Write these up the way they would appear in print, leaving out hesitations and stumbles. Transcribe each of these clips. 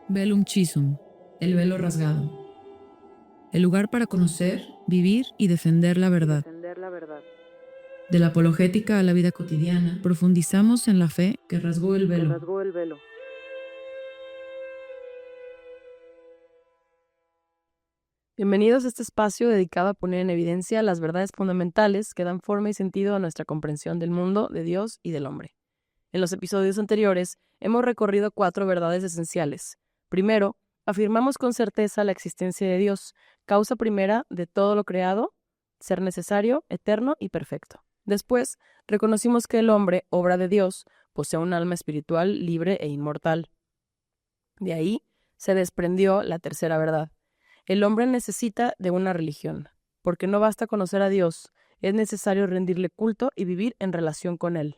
Velum Chisum, el velo rasgado. El lugar para conocer, vivir y defender la verdad. De la apologética a la vida cotidiana, profundizamos en la fe que rasgó el velo. Bienvenidos a este espacio dedicado a poner en evidencia las verdades fundamentales que dan forma y sentido a nuestra comprensión del mundo, de Dios y del hombre. En los episodios anteriores hemos recorrido 4 verdades esenciales. Primero, afirmamos con certeza la existencia de Dios, causa primera de todo lo creado, ser necesario, eterno y perfecto. Después, reconocimos que el hombre, obra de Dios, posee un alma espiritual libre e inmortal. De ahí se desprendió la tercera verdad. El hombre necesita de una religión, porque no basta conocer a Dios, es necesario rendirle culto y vivir en relación con Él.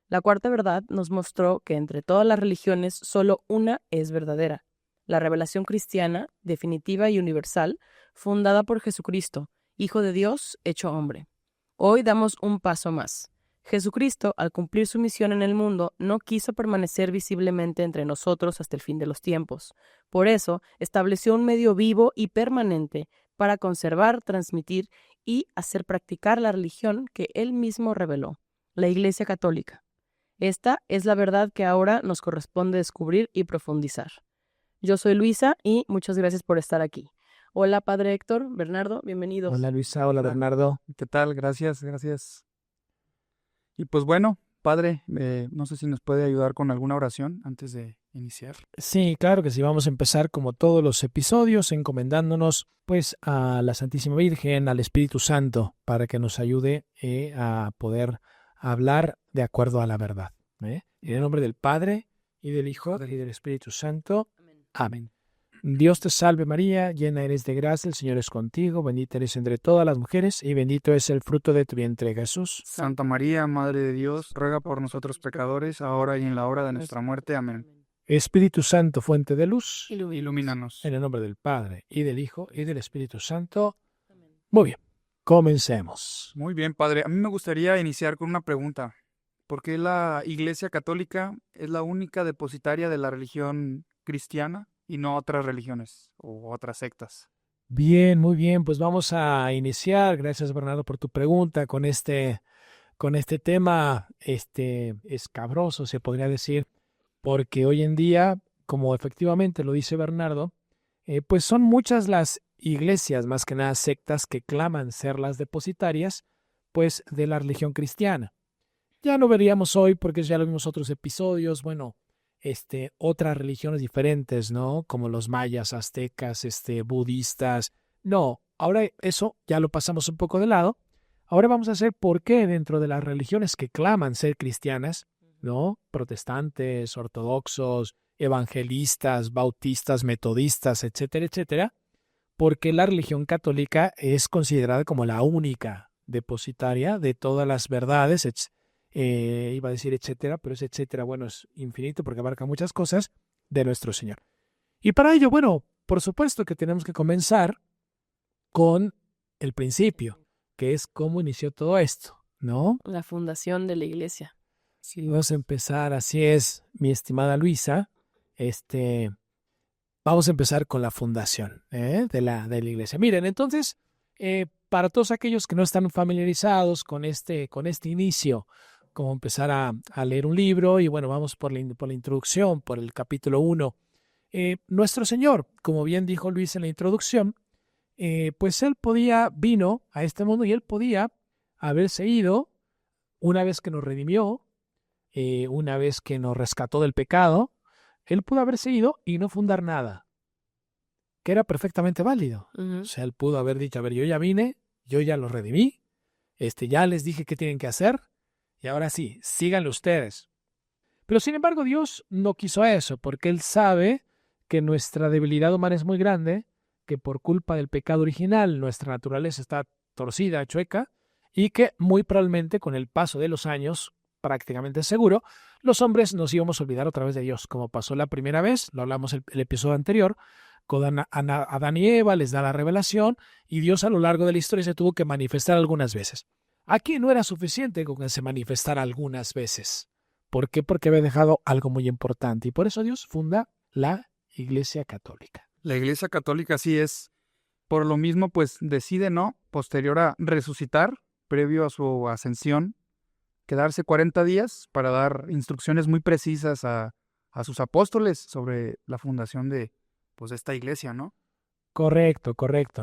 La cuarta verdad nos mostró que entre todas las religiones solo una es verdadera, la revelación cristiana, definitiva y universal, fundada por Jesucristo, Hijo de Dios, hecho hombre. Hoy damos un paso más. Jesucristo, al cumplir su misión en el mundo, no quiso permanecer visiblemente entre nosotros hasta el fin de los tiempos. Por eso, estableció un medio vivo y permanente para conservar, transmitir y hacer practicar la religión que Él mismo reveló, la Iglesia Católica. Esta es la verdad que ahora nos corresponde descubrir y profundizar. Yo soy Luisa y muchas gracias por estar aquí. Hola, Padre Héctor, Bernardo, bienvenidos. Hola Luisa, hola Bernardo. ¿Qué tal? Gracias. Y pues bueno, Padre, no sé si nos puede ayudar con alguna oración antes de iniciar. Sí, claro que sí, vamos a empezar como todos los episodios encomendándonos pues a la Santísima Virgen, al Espíritu Santo, para que nos ayude a poder hablar de acuerdo a la verdad. En el nombre del Padre, y del Hijo, y del Espíritu Santo. Amén. Dios te salve María, llena eres de gracia, el Señor es contigo, bendita eres entre todas las mujeres, y bendito es el fruto de tu vientre, Jesús. Santa María, Madre de Dios, ruega por nosotros pecadores, ahora y en la hora de nuestra muerte. Amén. Espíritu Santo, fuente de luz, Ilumínanos. en el nombre del Padre, y del Hijo, y del Espíritu Santo. Muy bien, comencemos. Muy bien, Padre. A mí me gustaría iniciar con una pregunta. ¿Por qué la Iglesia Católica es la única depositaria de la religión cristiana y no otras religiones o otras sectas? Bien, muy bien, pues vamos a iniciar. Gracias, Bernardo, por tu pregunta con este tema escabroso, se podría decir, porque hoy en día, como efectivamente lo dice Bernardo, pues son muchas las iglesias, más que nada sectas, que claman ser las depositarias, pues, de la religión cristiana. Ya no veríamos hoy, porque ya lo vimos otros episodios, bueno, otras religiones diferentes, ¿no? Como los mayas, aztecas, budistas. No, ahora eso ya lo pasamos un poco de lado. Ahora vamos a hacer por qué dentro de las religiones que claman ser cristianas, ¿no? Protestantes, ortodoxos, evangelistas, bautistas, metodistas, etcétera, etcétera, porque la religión católica es considerada como la única depositaria de todas las verdades, iba a decir etcétera, pero es etcétera, bueno, es infinito porque abarca muchas cosas de nuestro Señor. Y para ello, bueno, por supuesto que tenemos que comenzar con el principio, que es cómo inició todo esto, ¿no? La fundación de la iglesia. Sí, vamos a empezar, así es, mi estimada Luisa, vamos a empezar con la fundación de la iglesia. Miren, entonces, para todos aquellos que no están familiarizados con este inicio, como empezar a leer un libro, y bueno, vamos por la introducción, por el capítulo 1. Nuestro Señor, como bien dijo Luis en la introducción, pues Él vino a este mundo y Él podía haberse ido una vez que nos redimió, una vez que nos rescató del pecado. Él pudo haberse ido y no fundar nada, que era perfectamente válido. Uh-huh. O sea, Él pudo haber dicho, a ver, yo ya vine, yo ya los redimí, ya les dije qué tienen que hacer, y ahora sí, síganlo ustedes. Pero sin embargo, Dios no quiso eso, porque Él sabe que nuestra debilidad humana es muy grande, que por culpa del pecado original nuestra naturaleza está torcida, chueca, y que muy probablemente con el paso de los años, prácticamente seguro, los hombres nos íbamos a olvidar otra vez de Dios, como pasó la primera vez, lo hablamos el episodio anterior, con Adán y Eva les da la revelación, y Dios a lo largo de la historia se tuvo que manifestar algunas veces. Aquí no era suficiente con que se manifestara algunas veces. ¿Por qué? Porque había dejado algo muy importante, y por eso Dios funda la Iglesia Católica. La Iglesia Católica sí es, por lo mismo, pues decide, ¿no? Posterior a resucitar, previo a su ascensión, quedarse 40 días para dar instrucciones muy precisas a sus apóstoles sobre la fundación de, pues, de esta iglesia, ¿no? Correcto,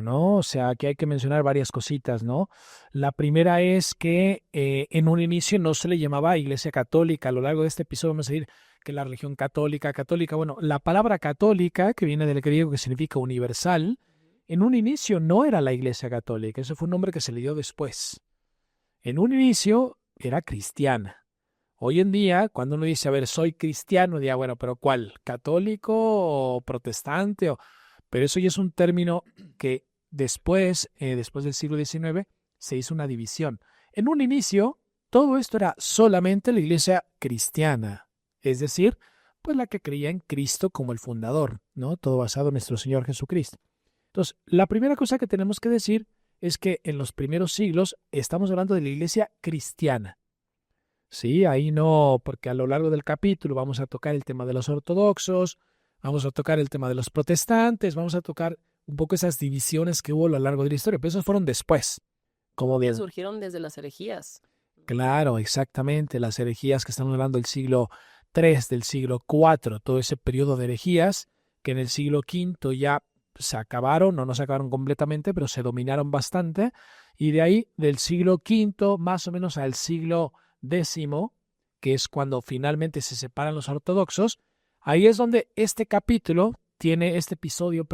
¿no? O sea, aquí hay que mencionar varias cositas, ¿no? La primera es que en un inicio no se le llamaba Iglesia Católica. A lo largo de este episodio vamos a decir que la religión católica. Bueno, la palabra católica, que viene del griego que significa universal, en un inicio no era la Iglesia Católica. Ese fue un nombre que se le dio después. En un inicio era cristiana. Hoy en día, cuando uno dice, a ver, soy cristiano, diría, bueno, pero ¿cuál? ¿Católico o protestante? Pero eso ya es un término que después del siglo XIX, se hizo una división. En un inicio, todo esto era solamente la iglesia cristiana, es decir, pues la que creía en Cristo como el fundador, ¿no? Todo basado en nuestro Señor Jesucristo. Entonces, la primera cosa que tenemos que decir es que en los primeros siglos estamos hablando de la iglesia cristiana. Sí, ahí no, porque a lo largo del capítulo vamos a tocar el tema de los ortodoxos, vamos a tocar el tema de los protestantes, vamos a tocar un poco esas divisiones que hubo a lo largo de la historia, pero esos fueron después. Como bien. Surgieron desde las herejías. Claro, exactamente, las herejías que estamos hablando del siglo III, del siglo IV, todo ese periodo de herejías que en el siglo V ya se acabaron, no se acabaron completamente, pero se dominaron bastante, y de ahí del siglo V más o menos al siglo X, que es cuando finalmente se separan los ortodoxos, ahí es donde este episodio,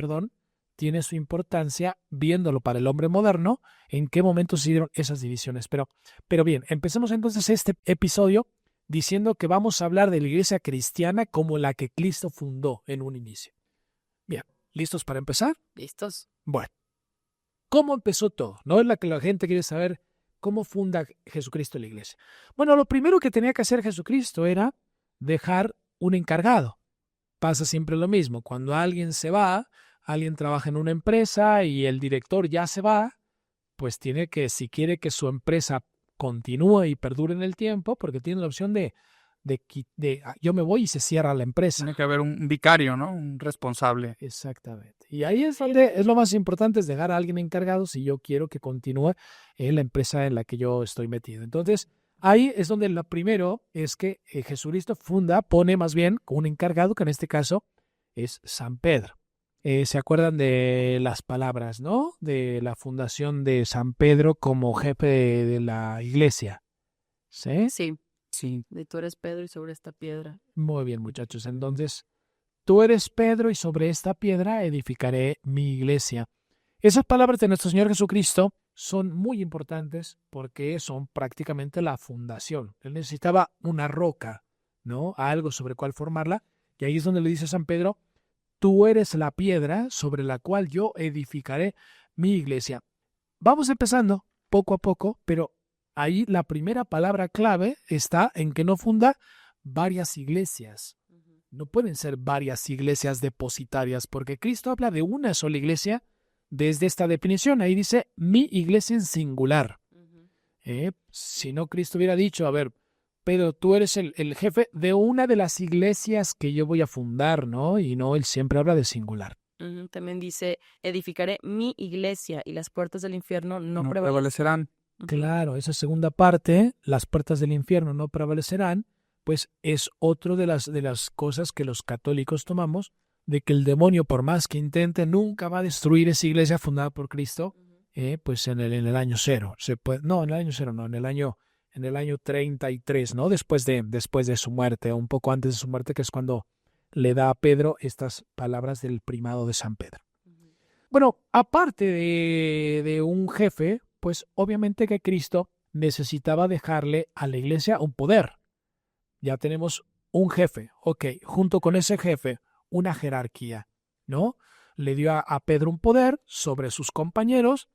tiene su importancia viéndolo para el hombre moderno, en qué momento se dieron esas divisiones. Pero bien, empecemos entonces este episodio diciendo que vamos a hablar de la iglesia cristiana como la que Cristo fundó en un inicio. Bien, ¿listos para empezar? ¿Listos? Bueno, ¿cómo empezó todo? No es la que la gente quiere saber. ¿Cómo funda Jesucristo la iglesia? Bueno, lo primero que tenía que hacer Jesucristo era dejar un encargado. Pasa siempre lo mismo. Cuando alguien se va, alguien trabaja en una empresa y el director ya se va, pues tiene que, si quiere que su empresa continúe y perdure en el tiempo, porque tiene la opción de yo me voy y se cierra la empresa. Tiene que haber un vicario, ¿no? Un responsable. Exactamente. Y ahí es donde es lo más importante, es dejar a alguien encargado si yo quiero que continúe en la empresa en la que yo estoy metido. Entonces, ahí es donde lo primero es que Jesucristo pone más bien un encargado, que en este caso es San Pedro. ¿Se acuerdan de las palabras, ¿no? De la fundación de San Pedro como jefe de la iglesia. ¿Sí? Sí. Sí. De tú eres Pedro y sobre esta piedra. Muy bien, muchachos. Entonces, tú eres Pedro y sobre esta piedra edificaré mi iglesia. Esas palabras de nuestro Señor Jesucristo son muy importantes porque son prácticamente la fundación. Él necesitaba una roca, ¿no? Algo sobre cual formarla. Y ahí es donde le dice San Pedro, tú eres la piedra sobre la cual yo edificaré mi iglesia. Vamos empezando poco a poco, pero ahí la primera palabra clave está en que no funda varias iglesias. No pueden ser varias iglesias depositarias, porque Cristo habla de una sola iglesia desde esta definición. Ahí dice, mi iglesia en singular. Si no, Cristo hubiera dicho, a ver, Pedro, tú eres el jefe de una de las iglesias que yo voy a fundar, ¿no? Y no, él siempre habla de singular. También dice, edificaré mi iglesia y las puertas del infierno no prevalecerán. Claro, esa segunda parte, las puertas del infierno no prevalecerán, pues es otro de las cosas que los católicos tomamos, de que el demonio, por más que intente, nunca va a destruir esa iglesia fundada por Cristo, pues en el año cero. En el año cero no, en el año 33, ¿no? Después de su muerte, un poco antes de su muerte, que es cuando le da a Pedro estas palabras del primado de San Pedro. Bueno, aparte de un jefe, pues obviamente que Cristo necesitaba dejarle a la iglesia un poder. Ya tenemos un jefe, junto con ese jefe, una jerarquía, ¿no? Le dio a Pedro un poder sobre sus compañeros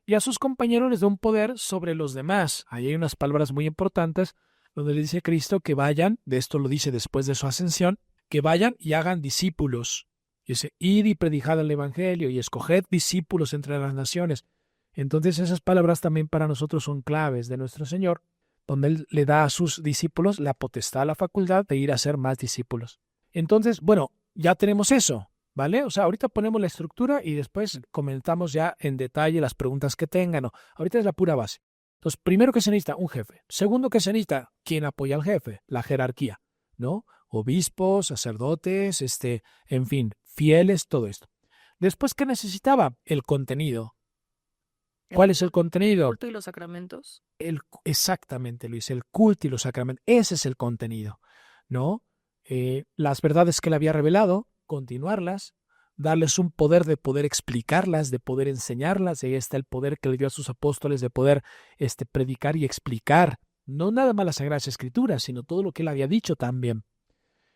y a sus compañeros les da un poder sobre los demás. Ahí hay unas palabras muy importantes donde le dice Cristo que vayan, de esto lo dice después de su ascensión, que vayan y hagan discípulos. Dice, id y predicad el evangelio y escoged discípulos entre las naciones. Entonces esas palabras también para nosotros son claves de nuestro Señor, donde Él le da a sus discípulos la potestad, la facultad de ir a ser más discípulos. Entonces, bueno, ya tenemos eso. ¿vale? O sea, ahorita ponemos la estructura y después comentamos ya en detalle las preguntas que tengan. No, ahorita es la pura base. Entonces, primero que se necesita un jefe. Segundo que se necesita quien apoya al jefe, la jerarquía, ¿no? Obispos, sacerdotes, en fin, fieles, todo esto. Después, ¿qué necesitaba? El contenido. ¿Cuál es el El contenido? culto y los sacramentos. Exactamente, Luis, el culto y los sacramentos. Ese es el contenido, ¿no? Las verdades que él había revelado, continuarlas, darles un poder de poder explicarlas, de poder enseñarlas. Y ahí está el poder que le dio a sus apóstoles de poder predicar y explicar, no nada más las Sagradas Escrituras, sino todo lo que él había dicho también.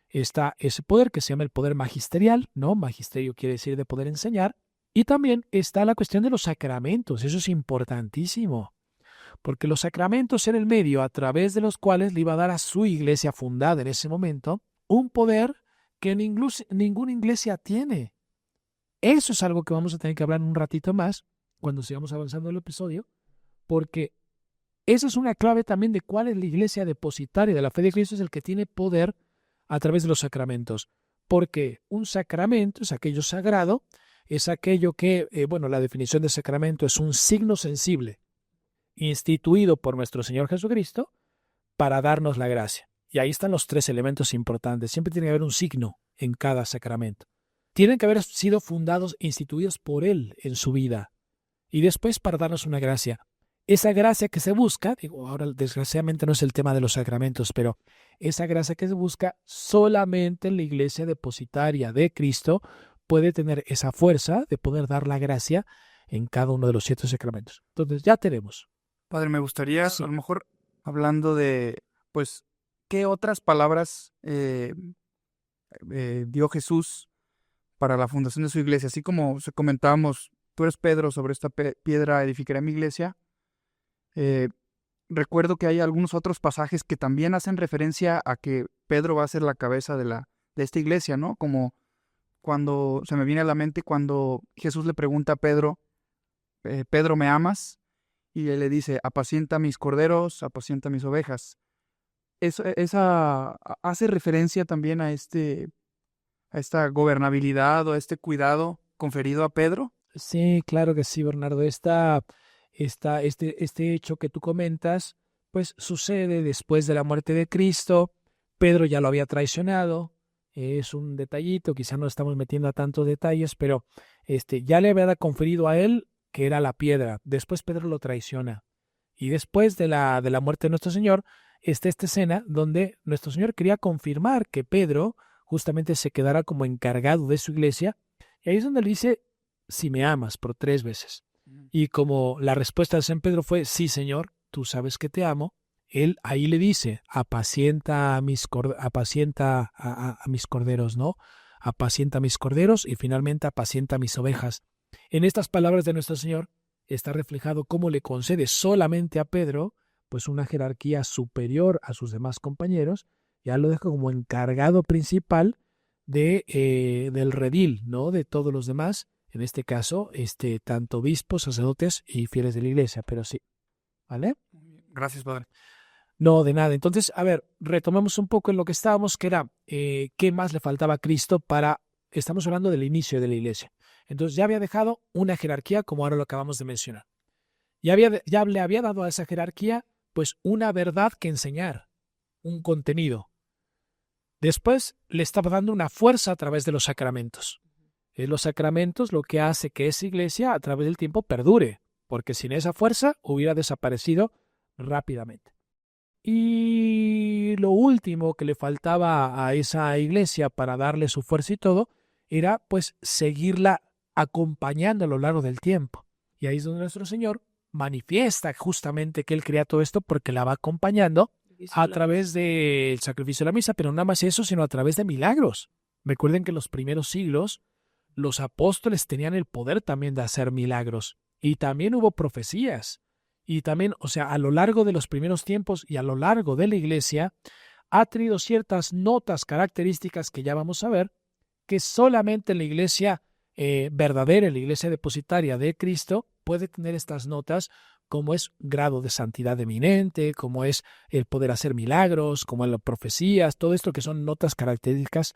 Está ese poder que se llama el poder magisterial, ¿no? Magisterio quiere decir de poder enseñar. Y también está la cuestión de los sacramentos. Eso es importantísimo, porque los sacramentos eran el medio a través de los cuales le iba a dar a su iglesia fundada en ese momento un poder que ninguna iglesia tiene. Eso es algo que vamos a tener que hablar un ratito más cuando sigamos avanzando el episodio, porque esa es una clave también de cuál es la iglesia depositaria de la fe de Cristo, es el que tiene poder a través de los sacramentos. Porque un sacramento es aquello sagrado, es aquello que, la definición de sacramento es un signo sensible instituido por nuestro Señor Jesucristo para darnos la gracia. Y ahí están los tres elementos importantes. Siempre tiene que haber un signo en cada sacramento. Tienen que haber sido fundados, instituidos por Él en su vida. Y después para darnos una gracia. Esa gracia que se busca, ahora desgraciadamente no es el tema de los sacramentos, pero esa gracia que se busca solamente en la iglesia depositaria de Cristo puede tener esa fuerza de poder dar la gracia en cada uno de los 7 sacramentos. Entonces ya tenemos. Padre, me gustaría, Sí. a lo mejor, hablando de, pues, ¿qué otras palabras dio Jesús para la fundación de su iglesia? Así como comentábamos, tú eres Pedro, sobre esta piedra edificaré mi iglesia. Recuerdo que hay algunos otros pasajes que también hacen referencia a que Pedro va a ser la cabeza de esta iglesia, ¿no? Como cuando se me viene a la mente cuando Jesús le pregunta a Pedro, Pedro, ¿me amas? Y él le dice, apacienta mis corderos, apacienta mis ovejas. Esa hace referencia también a esta gobernabilidad o a este cuidado conferido a Pedro. Sí, claro que sí, Bernardo. Este hecho que tú comentas, pues sucede después de la muerte de Cristo. Pedro ya lo había traicionado. Es un detallito, quizá no estamos metiendo a tantos detalles, pero ya le había conferido a él que era la piedra. Después Pedro lo traiciona. Y después de la muerte de nuestro Señor, está esta escena donde nuestro Señor quería confirmar que Pedro justamente se quedara como encargado de su iglesia. Y ahí es donde le dice, si me amas, por 3 veces. Y como la respuesta de San Pedro fue, sí, Señor, tú sabes que te amo, él ahí le dice, apacienta a mis corderos, ¿no? Apacienta a mis corderos y finalmente apacienta a mis ovejas. En estas palabras de nuestro Señor está reflejado cómo le concede solamente a Pedro pues una jerarquía superior a sus demás compañeros, ya lo deja como encargado principal del redil, ¿no? De todos los demás, en este caso, tanto obispos, sacerdotes y fieles de la iglesia, pero sí, ¿vale? Gracias, Padre. No, de nada. Entonces, a ver, retomemos un poco en lo que estábamos, que era, ¿qué más le faltaba a Cristo estamos hablando del inicio de la iglesia? Entonces ya había dejado una jerarquía, como ahora lo acabamos de mencionar. Ya le había dado a esa jerarquía, pues, una verdad que enseñar, un contenido. Después le estaba dando una fuerza a través de los sacramentos. Los sacramentos lo que hace que esa iglesia a través del tiempo perdure, porque sin esa fuerza hubiera desaparecido rápidamente. Y lo último que le faltaba a esa iglesia para darle su fuerza y todo, era pues seguirla acompañando a lo largo del tiempo. Y ahí es donde nuestro Señor manifiesta justamente que Él crea todo esto porque la va acompañando a través del sacrificio de la misa, pero no nada más eso, sino a través de milagros. Recuerden que en los primeros siglos los apóstoles tenían el poder también de hacer milagros y también hubo profecías. Y también, o sea, a lo largo de los primeros tiempos y a lo largo de la iglesia, ha tenido ciertas notas características que ya vamos a ver, que solamente en la iglesia verdadera, en la iglesia depositaria de Cristo, puede tener estas notas, como es grado de santidad eminente, como es el poder hacer milagros, como en las profecías, todo esto que son notas características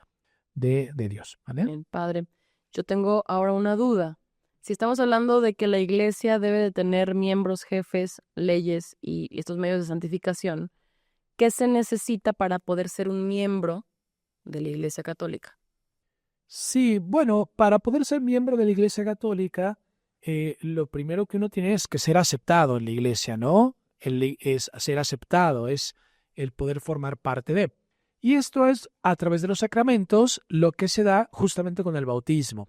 de Dios. ¿Vale? Bien, Padre. Yo tengo ahora una duda. Si estamos hablando de que la iglesia debe de tener miembros, jefes, leyes y estos medios de santificación, ¿qué se necesita para poder ser un miembro de la Iglesia Católica? Sí, bueno, para poder ser miembro de la Iglesia Católica, lo primero que uno tiene es que ser aceptado en la Iglesia, ¿no? Es ser aceptado, es el poder formar parte de. Y esto es a través de los sacramentos, lo que se da justamente con el bautismo.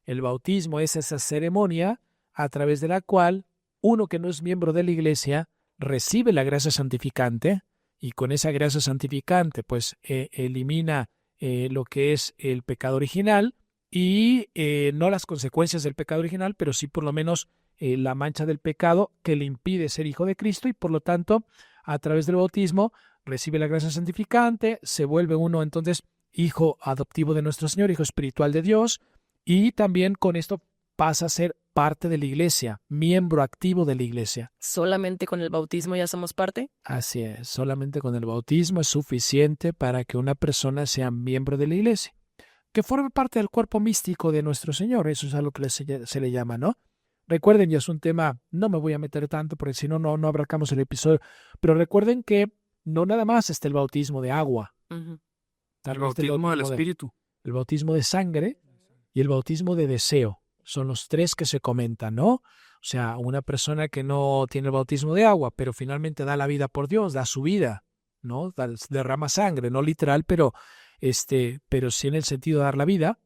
El bautismo es esa ceremonia a través de la cual uno que no es miembro de la Iglesia recibe la gracia santificante y con esa gracia santificante pues elimina lo que es el pecado original y no las consecuencias del pecado original, pero sí por lo menos la mancha del pecado que le impide ser hijo de Cristo y por lo tanto a través del bautismo recibe la gracia santificante, se vuelve uno entonces hijo adoptivo de nuestro Señor, hijo espiritual de Dios y también con esto pasa a ser parte de la Iglesia, miembro activo de la Iglesia. ¿Solamente con el bautismo ya somos parte? Así es, solamente con el bautismo es suficiente para que una persona sea miembro de la Iglesia, que forme parte del cuerpo místico de nuestro Señor, eso es algo que se le llama, ¿no? Recuerden, ya es un tema, no me voy a meter tanto porque si no, no abarcamos el episodio, pero recuerden que no nada más está el bautismo de agua. Uh-huh. El bautismo del Espíritu. El bautismo de sangre y el bautismo de deseo. Son los tres que se comentan, ¿no? O sea, una persona que no tiene el bautismo de agua, pero finalmente da la vida por Dios, da su vida, ¿no? Derrama sangre, no literal, pero sí en el sentido de dar la vida,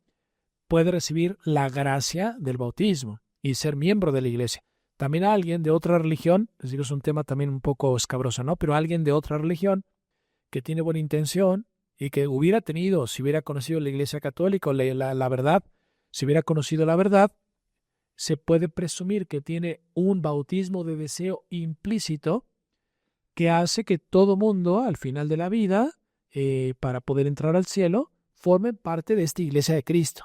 puede recibir la gracia del bautismo y ser miembro de la Iglesia. También alguien de otra religión, les digo, es un tema también un poco escabroso, ¿no? Pero alguien de otra religión que tiene buena intención y que hubiera tenido, si hubiera conocido la Iglesia Católica o la verdad, si hubiera conocido la verdad, se puede presumir que tiene un bautismo de deseo implícito que hace que todo mundo, al final de la vida, para poder entrar al cielo, formen parte de esta Iglesia de Cristo.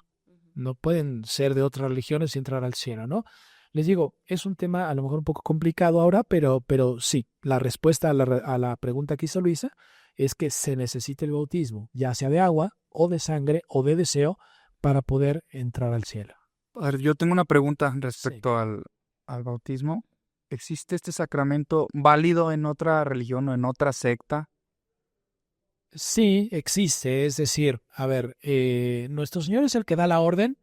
No pueden ser de otras religiones y entrar al cielo, ¿no? Les digo, es un tema a lo mejor un poco complicado ahora, pero sí, la respuesta a la pregunta que hizo Luisa es que se necesita el bautismo, ya sea de agua o de sangre o de deseo, para poder entrar al cielo. A ver, yo tengo una pregunta respecto al bautismo. ¿Existe este sacramento válido en otra religión o en otra secta? Sí, existe. Es decir, a ver, nuestro Señor es el que da la orden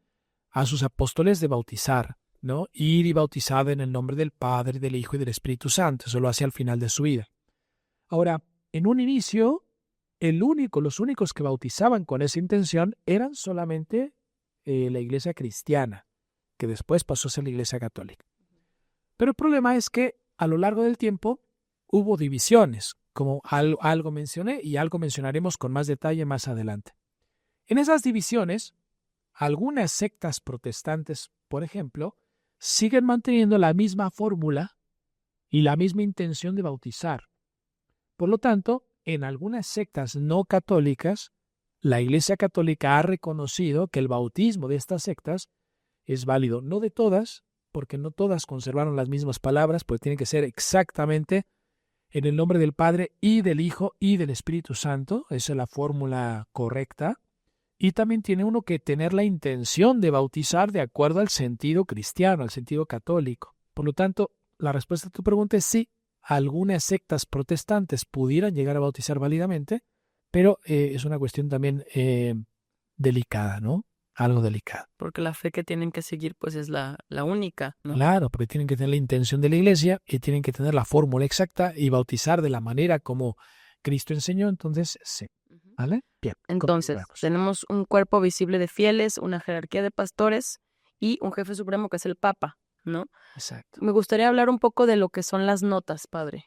a sus apóstoles de bautizar, ¿no? Ir y bautizar en el nombre del Padre, del Hijo y del Espíritu Santo. Eso lo hace al final de su vida. Ahora, en un inicio, los únicos que bautizaban con esa intención eran solamente la Iglesia cristiana, que después pasó a ser la Iglesia católica. Pero el problema es que a lo largo del tiempo hubo divisiones, como algo mencioné y algo mencionaremos con más detalle más adelante. En esas divisiones, algunas sectas protestantes, por ejemplo, siguen manteniendo la misma fórmula y la misma intención de bautizar. Por lo tanto, en algunas sectas no católicas, la Iglesia Católica ha reconocido que el bautismo de estas sectas es válido. No de todas, porque no todas conservaron las mismas palabras, pues tiene que ser exactamente en el nombre del Padre y del Hijo y del Espíritu Santo. Esa es la fórmula correcta. Y también tiene uno que tener la intención de bautizar de acuerdo al sentido cristiano, al sentido católico. Por lo tanto, la respuesta a tu pregunta es sí. Algunas sectas protestantes pudieran llegar a bautizar válidamente, pero es una cuestión también delicada, ¿no? Algo delicado. Porque la fe que tienen que seguir pues es la única, ¿no? Claro, porque tienen que tener la intención de la Iglesia y tienen que tener la fórmula exacta y bautizar de la manera como Cristo enseñó, entonces sí. ¿Vale? Bien. Entonces, tenemos un cuerpo visible de fieles, una jerarquía de pastores y un jefe supremo que es el Papa, ¿no? Exacto. Me gustaría hablar un poco de lo que son las notas, padre.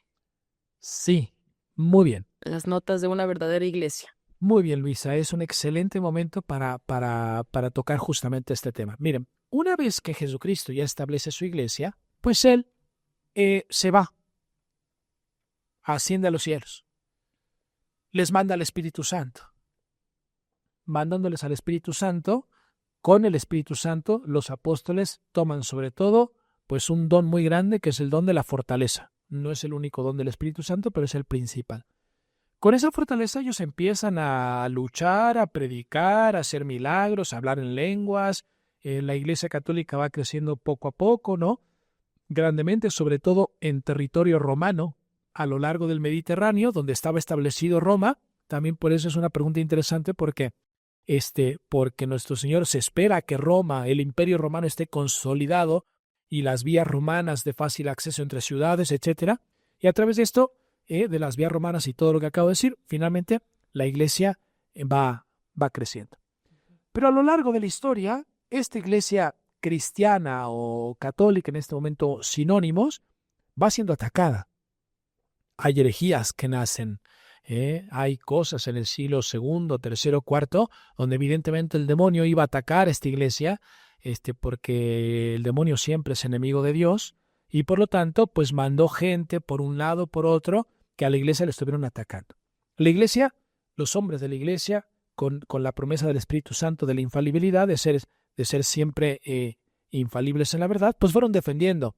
Sí, muy bien. Las notas de una verdadera iglesia. Muy bien, Luisa, es un excelente momento para tocar justamente este tema. Miren, una vez que Jesucristo ya establece su iglesia, pues Él se va, asciende a los cielos, les manda al Espíritu Santo. Mandándoles al Espíritu Santo, con el Espíritu Santo, los apóstoles toman sobre todo pues un don muy grande que es el don de la fortaleza. No es el único don del Espíritu Santo, pero es el principal. Con esa fortaleza ellos empiezan a luchar, a predicar, a hacer milagros, a hablar en lenguas, la Iglesia Católica va creciendo poco a poco, ¿no? Grandemente, sobre todo en territorio romano, a lo largo del Mediterráneo, donde estaba establecido Roma. También por eso es una pregunta interesante porque nuestro Señor se espera que Roma, el Imperio Romano, esté consolidado y las vías romanas de fácil acceso entre ciudades, etcétera. Y a través de esto, de las vías romanas y todo lo que acabo de decir, finalmente la Iglesia va creciendo. Pero a lo largo de la historia, esta Iglesia cristiana o católica, en este momento sinónimos, va siendo atacada. Hay herejías que nacen. Hay cosas en el siglo II, III, IV, donde evidentemente el demonio iba a atacar a esta iglesia, porque el demonio siempre es enemigo de Dios, y por lo tanto, pues mandó gente por un lado, por otro, que a la iglesia le estuvieron atacando. La iglesia, los hombres de la iglesia, con la promesa del Espíritu Santo de la infalibilidad, de ser siempre infalibles en la verdad, pues fueron defendiendo.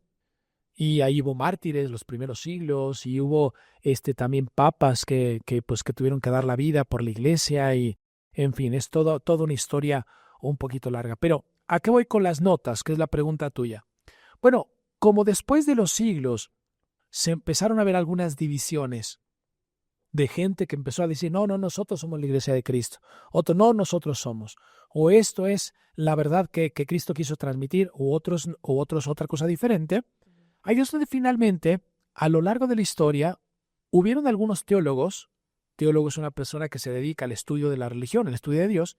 Y ahí hubo mártires los primeros siglos, y hubo también papas que tuvieron que dar la vida por la iglesia, y en fin, es toda una historia un poquito larga. Pero, ¿a qué voy con las notas? Que es la pregunta tuya. Bueno, como después de los siglos se empezaron a ver algunas divisiones de gente que empezó a decir, no, nosotros somos la iglesia de Cristo, otro, no, nosotros somos, o esto es la verdad que Cristo quiso transmitir, o otros otra cosa diferente. Ahí es donde finalmente, a lo largo de la historia, hubieron algunos teólogos es una persona que se dedica al estudio de la religión, al estudio de Dios,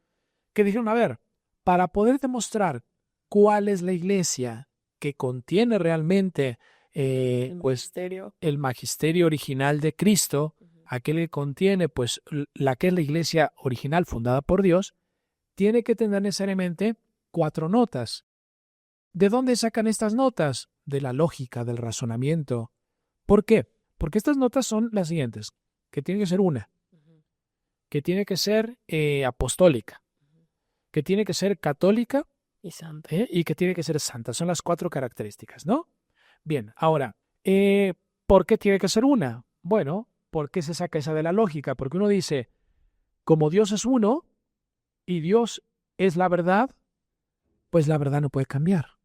que dijeron, a ver, para poder demostrar cuál es la iglesia que contiene realmente el magisterio original de Cristo, aquel que contiene pues la que es la iglesia original fundada por Dios, tiene que tener necesariamente 4 notas. ¿De dónde sacan estas notas? De la lógica, del razonamiento. ¿Por qué? Porque estas notas son las siguientes, que tiene que ser una, que tiene que ser apostólica, que tiene que ser católica Y santa. y que tiene que ser santa. Son las 4 características, ¿no? Bien, ahora, ¿por qué tiene que ser una? Bueno, ¿por qué se saca esa de la lógica? Porque uno dice, como Dios es uno y Dios es la verdad, pues la verdad no puede cambiar.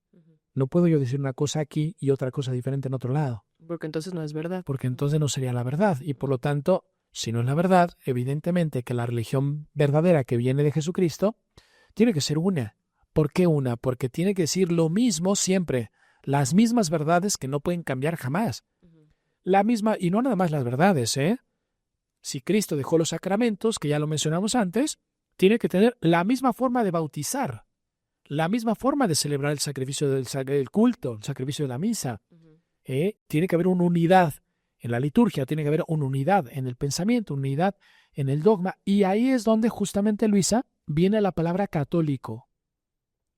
No puedo yo decir una cosa aquí y otra cosa diferente en otro lado. Porque entonces no es verdad. Porque entonces no sería la verdad. Y por lo tanto, si no es la verdad, evidentemente que la religión verdadera que viene de Jesucristo tiene que ser una. ¿Por qué una? Porque tiene que decir lo mismo siempre. Las mismas verdades que no pueden cambiar jamás. La misma, y no nada más las verdades, Si Cristo dejó los sacramentos, que ya lo mencionamos antes, tiene que tener la misma forma de bautizar, la misma forma de celebrar el sacrificio del culto, el sacrificio de la misa. Tiene que haber una unidad en la liturgia, tiene que haber una unidad en el pensamiento, una unidad en el dogma. Y ahí es donde justamente, Luisa, viene la palabra católico.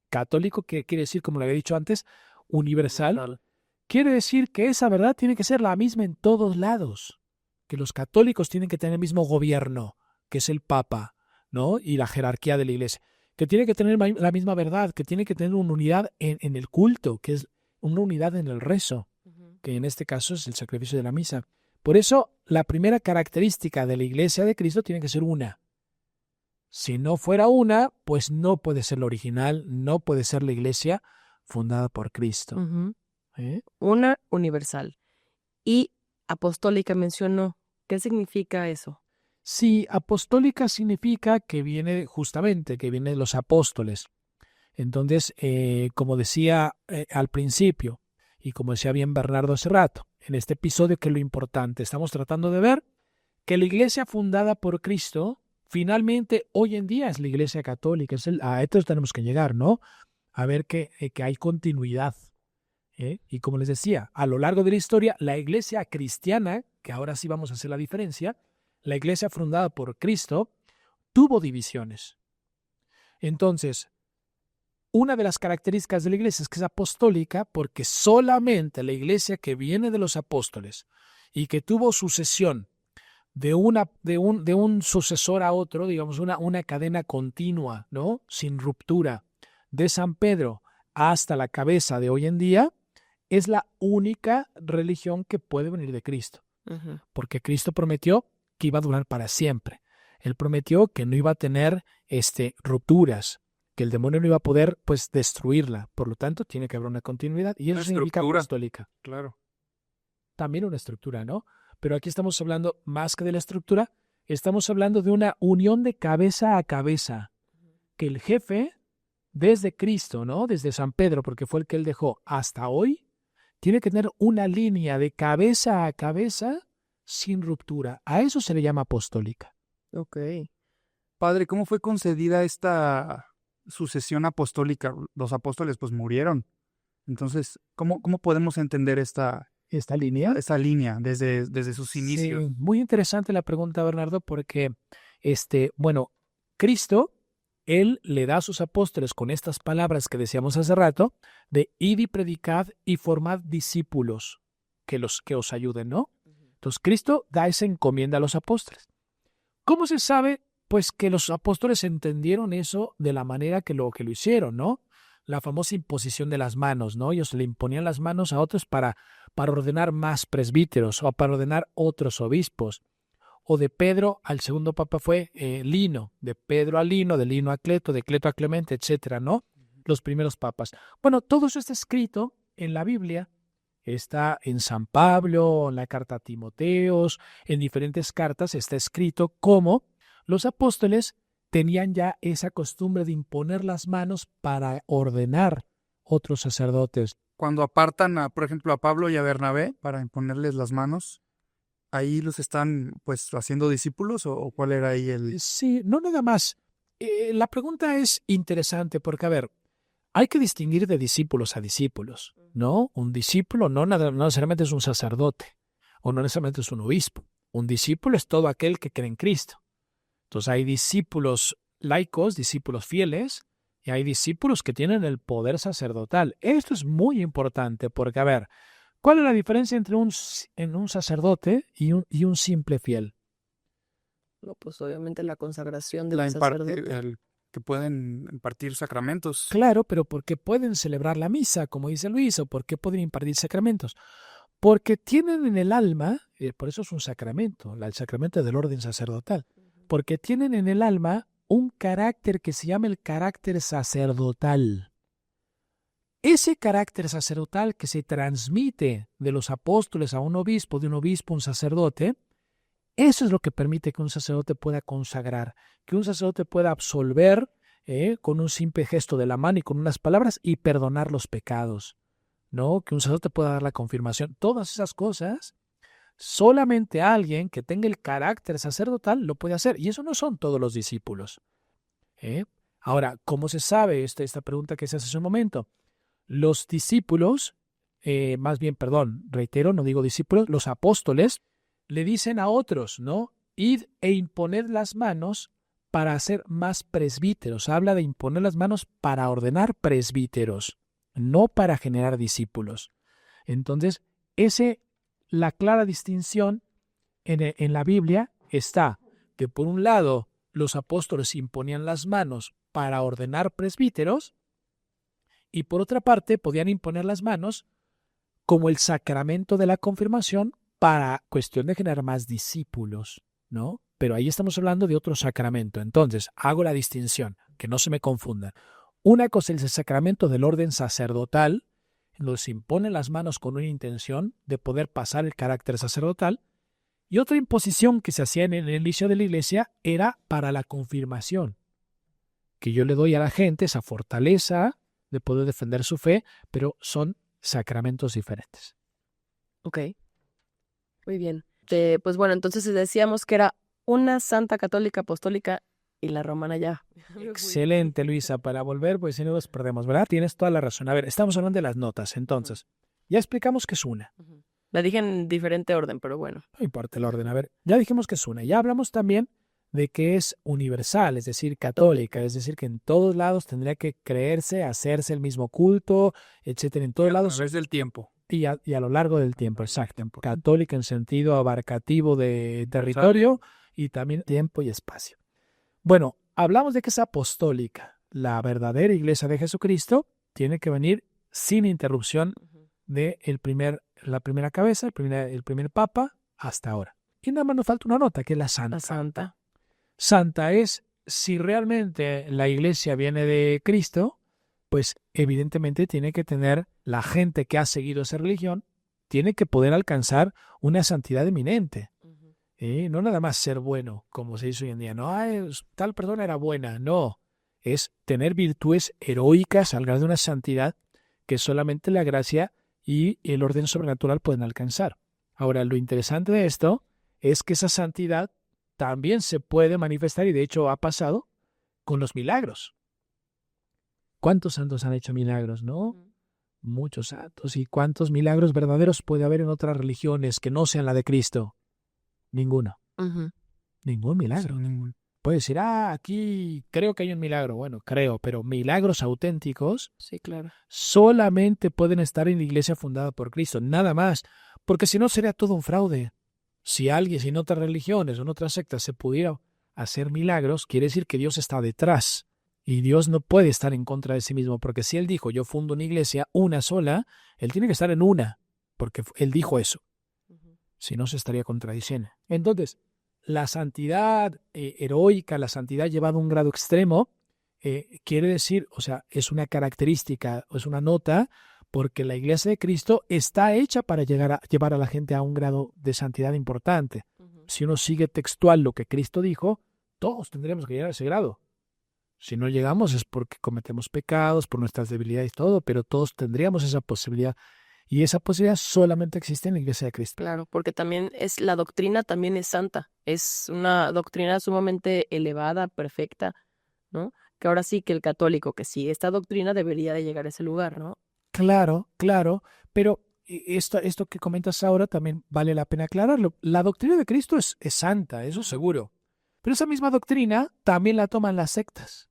Católico, que quiere decir, como lo había dicho antes, universal. Quiere decir que esa verdad tiene que ser la misma en todos lados. Que los católicos tienen que tener el mismo gobierno, que es el Papa, ¿no? Y la jerarquía de la Iglesia. Que tiene que tener la misma verdad, que tiene que tener una unidad en el culto, que es una unidad en el rezo, que en este caso es el sacrificio de la misa. Por eso, la primera característica de la Iglesia de Cristo tiene que ser una. Si no fuera una, pues no puede ser la original, no puede ser la Iglesia fundada por Cristo. Una universal. Y apostólica mencionó. ¿Qué significa eso? Sí, apostólica significa que viene justamente, que viene de los apóstoles. Entonces, como decía al principio, y como decía bien Bernardo hace rato, en este episodio, que es lo importante, estamos tratando de ver que la iglesia fundada por Cristo, finalmente hoy en día es la iglesia católica. A esto tenemos que llegar, ¿no? A ver que hay continuidad. Y como les decía, a lo largo de la historia, la iglesia cristiana, que ahora sí vamos a hacer la diferencia, la iglesia fundada por Cristo, tuvo divisiones. Entonces, una de las características de la iglesia es que es apostólica, porque solamente la iglesia que viene de los apóstoles y que tuvo sucesión de un sucesor a otro, digamos una cadena continua, ¿no? Sin ruptura, de San Pedro hasta la cabeza de hoy en día, es la única religión que puede venir de Cristo. Porque Cristo prometió que iba a durar para siempre. Él prometió que no iba a tener rupturas. que el demonio no iba a poder pues destruirla. Por lo tanto, tiene que haber una continuidad y eso Una significa estructura. apostólica. Claro. También una estructura, ¿no? Pero aquí estamos hablando más que de la estructura, estamos hablando de una unión de cabeza a cabeza, que el jefe, desde Cristo, ¿no? Desde San Pedro, porque fue el que él dejó, hasta hoy, tiene que tener una línea de cabeza a cabeza sin ruptura. A eso se le llama apostólica. Ok. Padre, ¿cómo fue concedida esta sucesión apostólica? Los apóstoles pues murieron. Entonces, ¿cómo podemos entender ¿Esta línea? esa línea desde sus inicios? Sí, muy interesante la pregunta, Bernardo, porque, bueno, Cristo, Él le da a sus apóstoles con estas palabras que decíamos hace rato, de id y predicad y formad discípulos que os ayuden, ¿no? Entonces, Cristo da esa encomienda a los apóstoles. ¿Cómo se sabe? Pues que los apóstoles entendieron eso de la manera que lo hicieron, ¿no? La famosa imposición de las manos, ¿no? Ellos le imponían las manos a otros para ordenar más presbíteros o para ordenar otros obispos. O de Pedro al segundo papa fue Lino, de Pedro a Lino, de Lino a Cleto, de Cleto a Clemente, etcétera, ¿no? Los primeros papas. Bueno, todo eso está escrito en la Biblia. Está en San Pablo, en la carta a Timoteos, en diferentes cartas está escrito cómo los apóstoles tenían ya esa costumbre de imponer las manos para ordenar otros sacerdotes. Cuando apartan, por ejemplo, a Pablo y a Bernabé para imponerles las manos, ¿ahí los están pues haciendo discípulos o cuál era ahí el...? Sí, no nada más. La pregunta es interesante porque, a ver, hay que distinguir de discípulos a discípulos, ¿no? Un discípulo no necesariamente es un sacerdote o no necesariamente es un obispo. Un discípulo es todo aquel que cree en Cristo. Entonces hay discípulos laicos, discípulos fieles, y hay discípulos que tienen el poder sacerdotal. Esto es muy importante porque, a ver, ¿cuál es la diferencia entre un sacerdote y un simple fiel? No, pues obviamente la consagración del La sacerdote. que pueden impartir sacramentos. Claro, pero porque pueden celebrar la misa, como dice Luis, o porque pueden impartir sacramentos. Porque tienen en el alma, por eso es un sacramento, el sacramento del orden sacerdotal, porque tienen en el alma un carácter que se llama el carácter sacerdotal. Ese carácter sacerdotal que se transmite de los apóstoles a un obispo, de un obispo a un sacerdote, eso es lo que permite que un sacerdote pueda consagrar, que un sacerdote pueda absolver con un simple gesto de la mano y con unas palabras y perdonar los pecados, ¿no? Que un sacerdote pueda dar la confirmación. Todas esas cosas, solamente alguien que tenga el carácter sacerdotal lo puede hacer. Y eso no son todos los discípulos. Ahora, ¿cómo se sabe esta pregunta que se hace hace un momento? Los discípulos, reitero, no digo discípulos, los apóstoles le dicen a otros, ¿no? Id e imponed las manos para hacer más presbíteros. Habla de imponer las manos para ordenar presbíteros, no para generar discípulos. Entonces, la clara distinción en la Biblia está que por un lado los apóstoles imponían las manos para ordenar presbíteros y por otra parte podían imponer las manos como el sacramento de la confirmación para cuestión de generar más discípulos, ¿no? Pero ahí estamos hablando de otro sacramento. Entonces, hago la distinción, que no se me confundan. Una cosa es el sacramento del orden sacerdotal, en donde se imponen las manos con una intención de poder pasar el carácter sacerdotal, y otra imposición que se hacía en el inicio de la iglesia era para la confirmación, que yo le doy a la gente esa fortaleza de poder defender su fe, pero son sacramentos diferentes. Ok. Muy bien. Pues bueno, entonces decíamos que era una santa católica apostólica y la romana ya. Excelente, Luisa. Para volver, pues si no nos perdemos, ¿verdad? Tienes toda la razón. A ver, estamos hablando de las notas, entonces. Ya explicamos que es una. La dije en diferente orden, pero bueno. No importa el orden. A ver, ya dijimos que es una. Ya hablamos también de que es universal, es decir, católica, es decir, que en todos lados tendría que creerse, hacerse el mismo culto, etcétera, en todos lados. A través del tiempo. Y a lo largo del tiempo, exacto. Católica en sentido abarcativo de territorio y también tiempo y espacio. Bueno, hablamos de que es apostólica. La verdadera iglesia de Jesucristo tiene que venir sin interrupción de la primera cabeza, el primer papa, hasta ahora. Y nada más nos falta una nota, que es la santa. La santa. Santa es si realmente la iglesia viene de Cristo, pues evidentemente tiene que tener la gente que ha seguido esa religión, tiene que poder alcanzar una santidad eminente. No nada más ser bueno, como se dice hoy en día. No, tal persona era buena. No, es tener virtudes heroicas al grado de una santidad que solamente la gracia y el orden sobrenatural pueden alcanzar. Ahora, lo interesante de esto es que esa santidad también se puede manifestar, y de hecho ha pasado, con los milagros. ¿Cuántos santos han hecho milagros, no? Muchos santos. ¿Y cuántos milagros verdaderos puede haber en otras religiones que no sean la de Cristo? Ninguno. Ningún milagro. Sí, ningún. Puedes decir, aquí creo que hay un milagro. Bueno, creo, pero milagros auténticos Sí, claro. solamente pueden estar en la iglesia fundada por Cristo, nada más, porque si no sería todo un fraude. Si alguien, si en otras religiones o en otras sectas se pudiera hacer milagros, quiere decir que Dios está detrás. Y Dios no puede estar en contra de sí mismo, porque si Él dijo, yo fundo una iglesia, una sola, Él tiene que estar en una, porque Él dijo eso. Si no, se estaría contradiciendo. Entonces, la santidad heroica, la santidad llevada a un grado extremo, quiere decir, o sea, es una característica, es una nota, porque la iglesia de Cristo está hecha para llevar a la gente a un grado de santidad importante. Si uno sigue textual lo que Cristo dijo, todos tendremos que llegar a ese grado. Si no llegamos es porque cometemos pecados, por nuestras debilidades y todo, pero todos tendríamos esa posibilidad. Y esa posibilidad solamente existe en la iglesia de Cristo. Claro, porque también la doctrina también es santa. Es una doctrina sumamente elevada, perfecta, ¿no? Que ahora sí que el católico que sigue esta doctrina debería de llegar a ese lugar, ¿no? Claro, pero esto que comentas ahora también vale la pena aclararlo. La doctrina de Cristo es santa, eso seguro. Pero esa misma doctrina también la toman las sectas.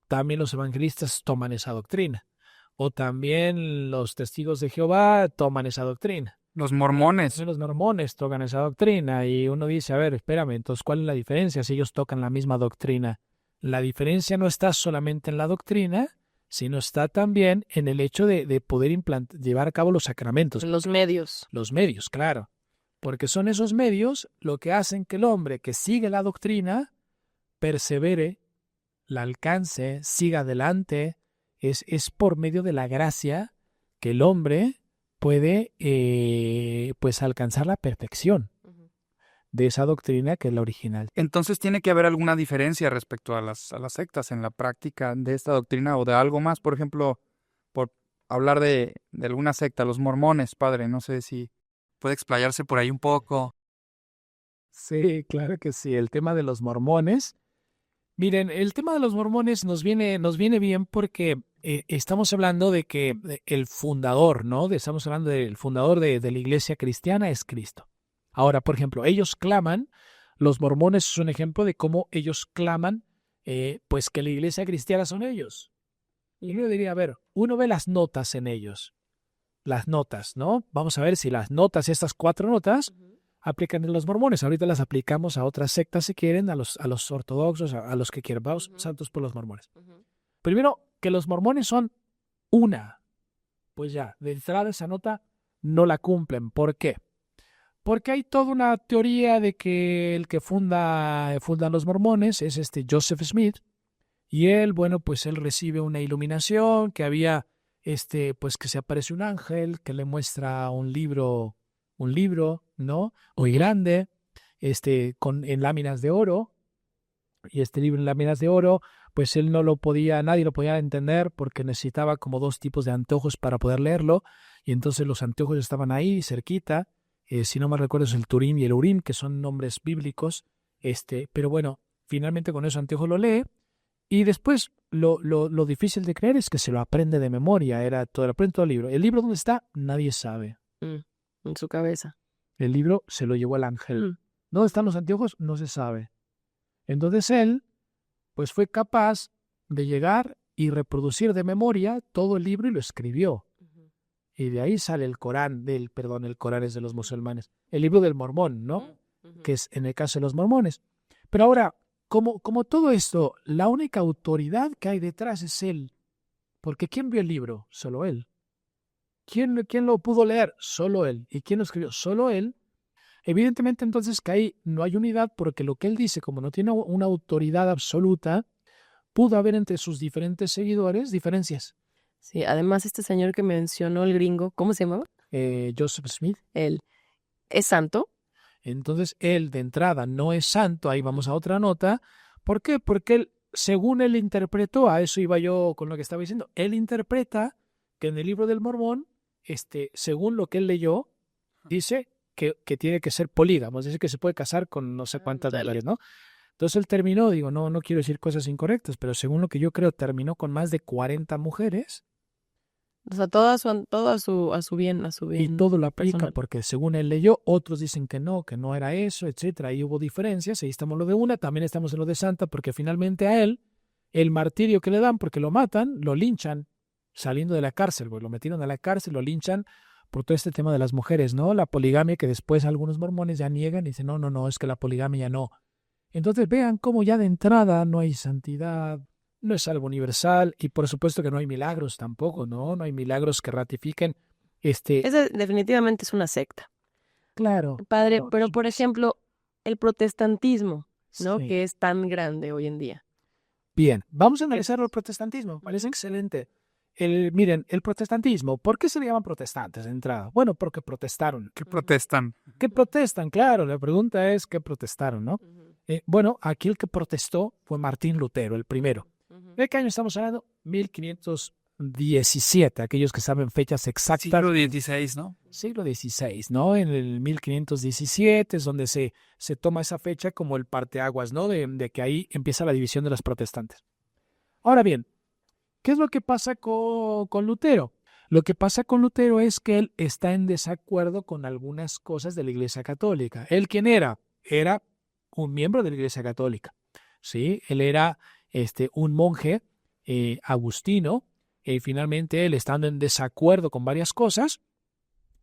También los evangelistas toman esa doctrina. O también los testigos de Jehová toman esa doctrina. Los mormones. También los mormones tocan esa doctrina. Y uno dice, a ver, espérame, entonces, ¿cuál es la diferencia si ellos tocan la misma doctrina? La diferencia no está solamente en la doctrina, sino está también en el hecho de poder llevar a cabo los sacramentos. Los medios. Los medios, claro. Porque son esos medios lo que hacen que el hombre que sigue la doctrina persevere, la alcance, siga adelante. Es por medio de la gracia que el hombre puede pues alcanzar la perfección de esa doctrina que es la original. Entonces tiene que haber alguna diferencia respecto a las sectas en la práctica de esta doctrina o de algo más. Por ejemplo, por hablar de alguna secta, los mormones, padre, no sé si puede explayarse por ahí un poco. Sí, claro que sí. El tema de los mormones. Miren, el tema de los mormones nos viene bien porque estamos hablando de que el fundador, ¿no? Estamos hablando del fundador de la iglesia cristiana es Cristo. Ahora, por ejemplo, ellos claman, los mormones es un ejemplo de cómo ellos claman, pues que la iglesia cristiana son ellos. Y yo diría, a ver, uno ve las notas en ellos. Las notas, ¿no? Vamos a ver si las notas, estas 4 notas, aplican en los mormones. Ahorita las aplicamos a otras sectas si quieren, a los ortodoxos, a los que quieran. Vamos, santos por los mormones. Primero, que los mormones son una. Pues ya, de entrada esa nota no la cumplen. ¿Por qué? Porque hay toda una teoría de que el que fundan los mormones es Joseph Smith. Y él, bueno, pues él recibe una iluminación, que había, pues que se aparece un ángel que le muestra un libro, ¿no? Muy grande, en láminas de oro. Y este libro en láminas de oro, pues él nadie lo podía entender porque necesitaba como 2 tipos de anteojos para poder leerlo. Y entonces los anteojos estaban ahí, cerquita. Si no me recuerdo es el Turín y el Urim, que son nombres bíblicos. Pero bueno, finalmente con esos anteojos lo lee. Y después lo difícil de creer es que se lo aprende de memoria. Aprende todo el libro. ¿El libro dónde está? Nadie sabe. En su cabeza. El libro se lo llevó el ángel. ¿Dónde están los anteojos? No se sabe. Entonces él, pues fue capaz de llegar y reproducir de memoria todo el libro y lo escribió. Y de ahí sale el Corán, el Corán es de los musulmanes. El libro del Mormón, ¿no? Que es en el caso de los mormones. Pero ahora, como todo esto, la única autoridad que hay detrás es él. Porque ¿quién vio el libro? Solo él. ¿Quién lo pudo leer? Solo él. ¿Y quién lo escribió? Solo él. Evidentemente entonces que ahí no hay unidad porque lo que él dice, como no tiene una autoridad absoluta, pudo haber entre sus diferentes seguidores diferencias. Sí, además este señor que mencionó el gringo, ¿cómo se llamaba? Joseph Smith. Él es santo. Entonces él de entrada no es santo, ahí vamos a otra nota. ¿Por qué? Porque él, según él interpretó, a eso iba yo con lo que estaba diciendo, él interpreta que en el libro del Mormón, según lo que él leyó, dice que tiene que ser polígamo, es decir, que se puede casar con no sé cuántas mujeres, ¿no? Entonces él terminó, digo, no quiero decir cosas incorrectas, pero según lo que yo creo, terminó con más de 40 mujeres. O sea, todo a su bien, Y todo lo aplica personal. porque según él leyó, otros dicen que no era eso, etcétera. Ahí hubo diferencias, ahí estamos en lo de una, también estamos en lo de Santa, porque finalmente a él, el martirio que le dan porque lo matan, lo linchan saliendo de la cárcel, pues lo metieron a la cárcel, lo linchan por todo este tema de las mujeres, ¿no? La poligamia que después algunos mormones ya niegan y dicen, no, es que la poligamia ya no. Entonces vean cómo ya de entrada no hay santidad, no es algo universal y por supuesto que no hay milagros tampoco, ¿no? No hay milagros que ratifiquen Ese definitivamente es una secta. Claro. Padre, No, pero por ejemplo, el protestantismo, ¿no? sí. Que es tan grande hoy en día. Bien, vamos a analizar el protestantismo, me parece excelente. Miren, el protestantismo, ¿por qué se le llaman protestantes de entrada? Bueno, porque protestaron. ¿Qué protestan? ¿Qué protestan? Claro, la pregunta es ¿qué protestaron, no? Bueno, aquí el que protestó fue Martín Lutero, el primero. ¿De qué año estamos hablando? 1517, aquellos que saben fechas exactas. Siglo XVI, ¿no? Siglo XVI, ¿no? En el 1517 es donde se toma esa fecha como el parteaguas, ¿no? De que ahí empieza la división de los protestantes. Ahora bien, ¿qué es lo que pasa con Lutero? Lo que pasa con Lutero es que él está en desacuerdo con algunas cosas de la Iglesia Católica. ¿Él quién era? Era un miembro de la Iglesia Católica, ¿sí? Él era un monje agustino y finalmente él, estando en desacuerdo con varias cosas,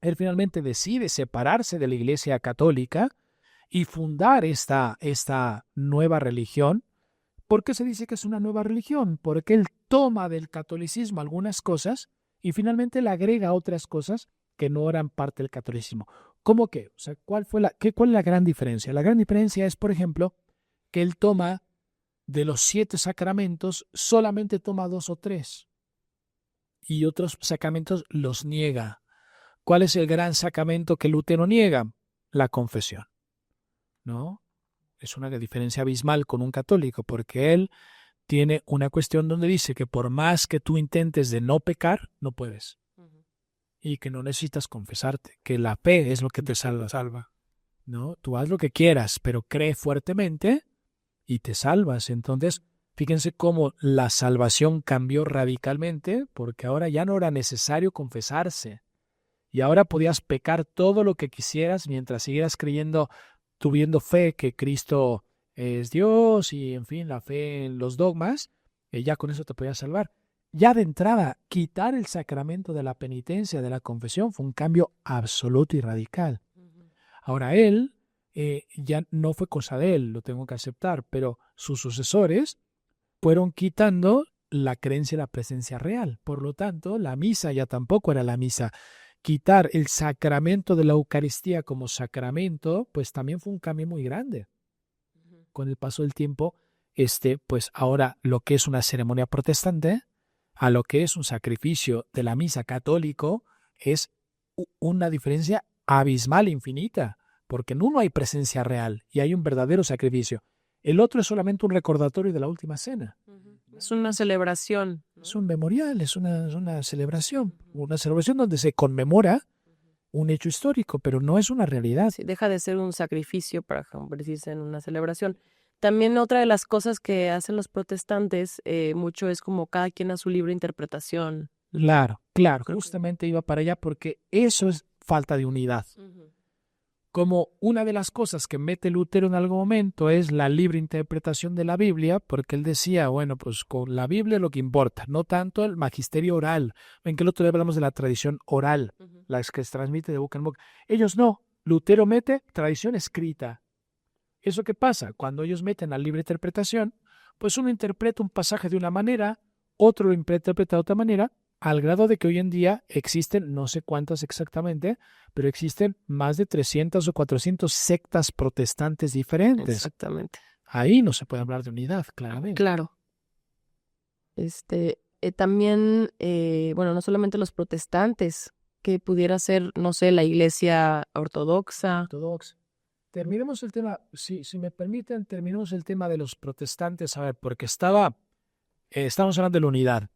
él finalmente decide separarse de la Iglesia Católica y fundar esta nueva religión. ¿Por qué se dice que es una nueva religión? Porque él toma del catolicismo algunas cosas y finalmente le agrega otras cosas que no eran parte del catolicismo. ¿Cómo qué? O sea, ¿cuál es la gran diferencia? La gran diferencia es, por ejemplo, que él toma de los 7 sacramentos, solamente toma 2 o 3 y otros sacramentos los niega. ¿Cuál es el gran sacramento que Lutero niega? La confesión, ¿no? Es una diferencia abismal con un católico, porque él tiene una cuestión donde dice que por más que tú intentes de no pecar, no puedes. Y que no necesitas confesarte, que la fe es lo que te salva. ¿No? Tú haz lo que quieras, pero cree fuertemente y te salvas. Entonces, fíjense cómo la salvación cambió radicalmente, porque ahora ya no era necesario confesarse. Y ahora podías pecar todo lo que quisieras mientras siguieras creyendo, tuviendo fe que Cristo es Dios y, en fin, la fe en los dogmas, ya con eso te podías salvar. Ya de entrada, quitar el sacramento de la penitencia, de la confesión, fue un cambio absoluto y radical. Ahora él, ya no fue cosa de él, lo tengo que aceptar, pero sus sucesores fueron quitando la creencia en la presencia real. Por lo tanto, la misa ya tampoco era la misa. Quitar el sacramento de la Eucaristía como sacramento, pues también fue un cambio muy grande. Con el paso del tiempo, pues ahora lo que es una ceremonia protestante, a lo que es un sacrificio de la misa católico, es una diferencia abismal, infinita, porque en uno hay presencia real y hay un verdadero sacrificio. El otro es solamente un recordatorio de la última cena. Es una celebración. Es un memorial, es una celebración donde se conmemora un hecho histórico, pero no es una realidad. Sí, deja de ser un sacrificio para convertirse en una celebración. También otra de las cosas que hacen los protestantes mucho es como cada quien a su libre interpretación. Claro, justamente iba para allá porque eso es falta de unidad. Como una de las cosas que mete Lutero en algún momento es la libre interpretación de la Biblia, porque él decía, bueno, pues con la Biblia es lo que importa, no tanto el magisterio oral. Ven que el otro día hablamos de la tradición oral, las que se transmite de boca en boca. Ellos no, Lutero mete tradición escrita. ¿Eso qué pasa? Cuando ellos meten la libre interpretación, pues uno interpreta un pasaje de una manera, otro lo interpreta de otra manera, al grado de que hoy en día existen, no sé cuántas exactamente, pero existen más de 300 o 400 sectas protestantes diferentes. Exactamente. Ahí no se puede hablar de unidad, claramente. Claro. También, bueno, no solamente los protestantes, que pudiera ser, no sé, la iglesia ortodoxa. Ortodoxa. Terminemos el tema, si me permiten, terminemos el tema de los protestantes, a ver, porque estamos hablando de la unidad.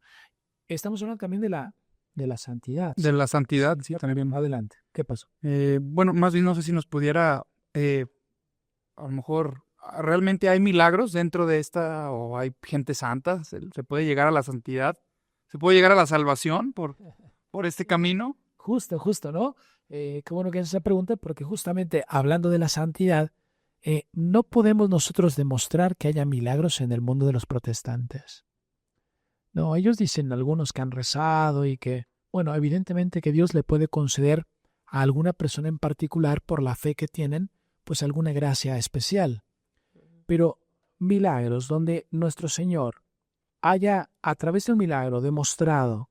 Estamos hablando también de la santidad. De la santidad, sí, También también. adelante. ¿Qué pasó? Bueno, más bien no sé si nos pudiera, a lo mejor, ¿realmente hay milagros dentro de esta o hay gente santa? ¿Se puede llegar a la santidad? ¿Se puede llegar a la salvación por este camino? Justo, ¿no? Qué bueno que haces esa pregunta, porque justamente hablando de la santidad, no podemos nosotros demostrar que haya milagros en el mundo de los protestantes. No, ellos dicen algunos que han rezado y que, bueno, evidentemente que Dios le puede conceder a alguna persona en particular por la fe que tienen, pues alguna gracia especial. Pero milagros donde nuestro Señor haya a través de un milagro demostrado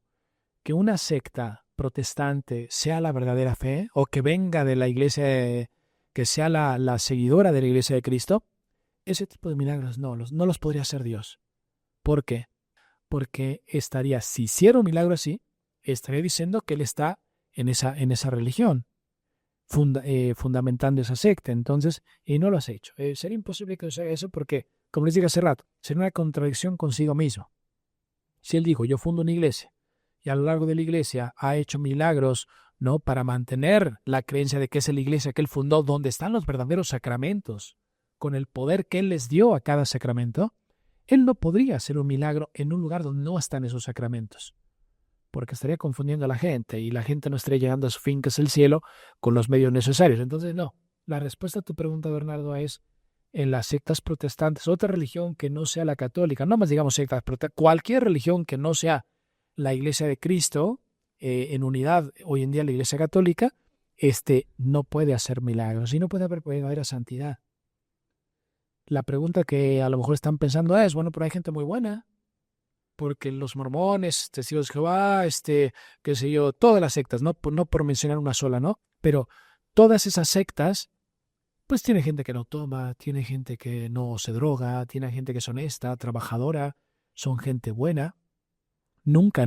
que una secta protestante sea la verdadera fe o que venga de la iglesia, que sea la seguidora de la iglesia de Cristo, ese tipo de milagros no los podría hacer Dios. ¿Por qué? Porque si hiciera un milagro así, estaría diciendo que Él está en esa religión, fundamentando esa secta. Entonces, y no lo has hecho. Sería imposible que Dios haga eso porque, como les dije hace rato, sería una contradicción consigo mismo. Si Él dijo, yo fundo una iglesia, y a lo largo de la iglesia ha hecho milagros, ¿no? Para mantener la creencia de que es la iglesia que Él fundó, donde están los verdaderos sacramentos, con el poder que Él les dio a cada sacramento, Él no podría hacer un milagro en un lugar donde no están esos sacramentos, porque estaría confundiendo a la gente y la gente no estaría llegando a su fin, que es el cielo, con los medios necesarios. Entonces, no. La respuesta a tu pregunta, Bernardo, es en las sectas protestantes, otra religión que no sea la católica, no más digamos sectas protestantes, cualquier religión que no sea la Iglesia de Cristo, en unidad hoy en día la Iglesia Católica, no puede hacer milagros y no puede haber santidad. La pregunta que a lo mejor están pensando es, bueno, pero hay gente muy buena, porque los mormones, testigos de Jehová, qué sé yo, todas las sectas, no por mencionar una sola, ¿no? Pero todas esas sectas, pues tiene gente que no toma, tiene gente que no se droga, tiene gente que es honesta, trabajadora, son gente buena. Nunca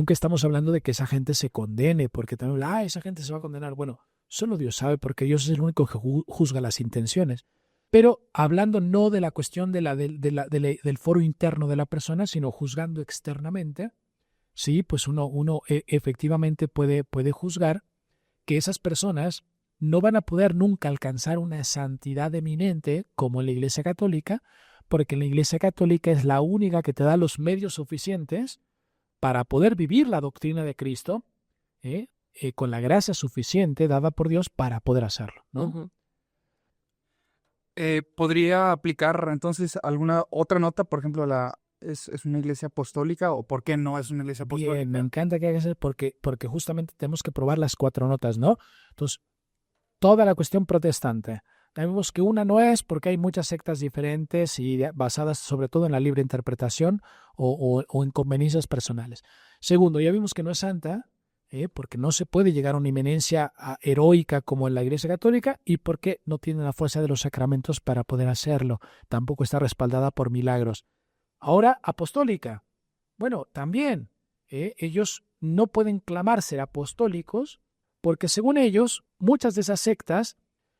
estamos hablando de que esa gente se condene, porque también, esa gente se va a condenar. Bueno, solo Dios sabe, porque Dios es el único que juzga las intenciones. Pero hablando no de la cuestión del foro interno de la persona, sino juzgando externamente, sí, pues uno efectivamente puede juzgar que esas personas no van a poder nunca alcanzar una santidad eminente como en la Iglesia Católica, porque la Iglesia Católica es la única que te da los medios suficientes para poder vivir la doctrina de Cristo, con la gracia suficiente dada por Dios para poder hacerlo, ¿no? Ujú. ¿Podría aplicar entonces alguna otra nota? Por ejemplo, ¿es una iglesia apostólica o por qué no es una iglesia apostólica? Bien, me encanta que hagas eso porque justamente tenemos que probar las 4 notas, ¿no? Entonces, toda la cuestión protestante. Vemos que una no es porque hay muchas sectas diferentes y basadas sobre todo en la libre interpretación o en conveniencias personales. Segundo, ya vimos que no es santa, porque no se puede llegar a una eminencia heroica como en la Iglesia Católica y porque no tiene la fuerza de los sacramentos para poder hacerlo. Tampoco está respaldada por milagros. Ahora, apostólica. Bueno, también ellos no pueden clamar ser apostólicos porque según ellos, muchas de esas sectas,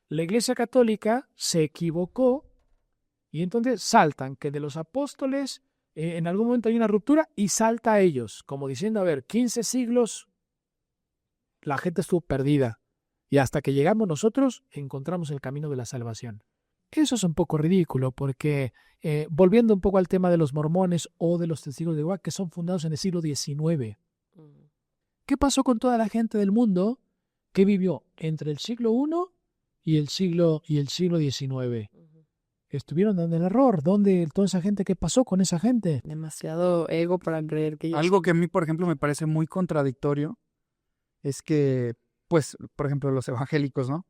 la Iglesia Católica se equivocó y entonces saltan que de los apóstoles en algún momento hay una ruptura y salta a ellos, como diciendo, a ver, 15 siglos la gente estuvo perdida y hasta que llegamos nosotros encontramos el camino de la salvación. Eso es un poco ridículo porque, volviendo un poco al tema de los mormones o de los testigos de Jehová, que son fundados en el siglo XIX, ¿qué pasó con toda la gente del mundo que vivió entre el siglo I y el siglo XIX? Estuvieron en el error. ¿Dónde toda esa gente? ¿Qué pasó con esa gente? Demasiado ego para creer que ellos... Algo que a mí, por ejemplo, me parece muy contradictorio es que, pues, por ejemplo, los evangélicos, ¿no?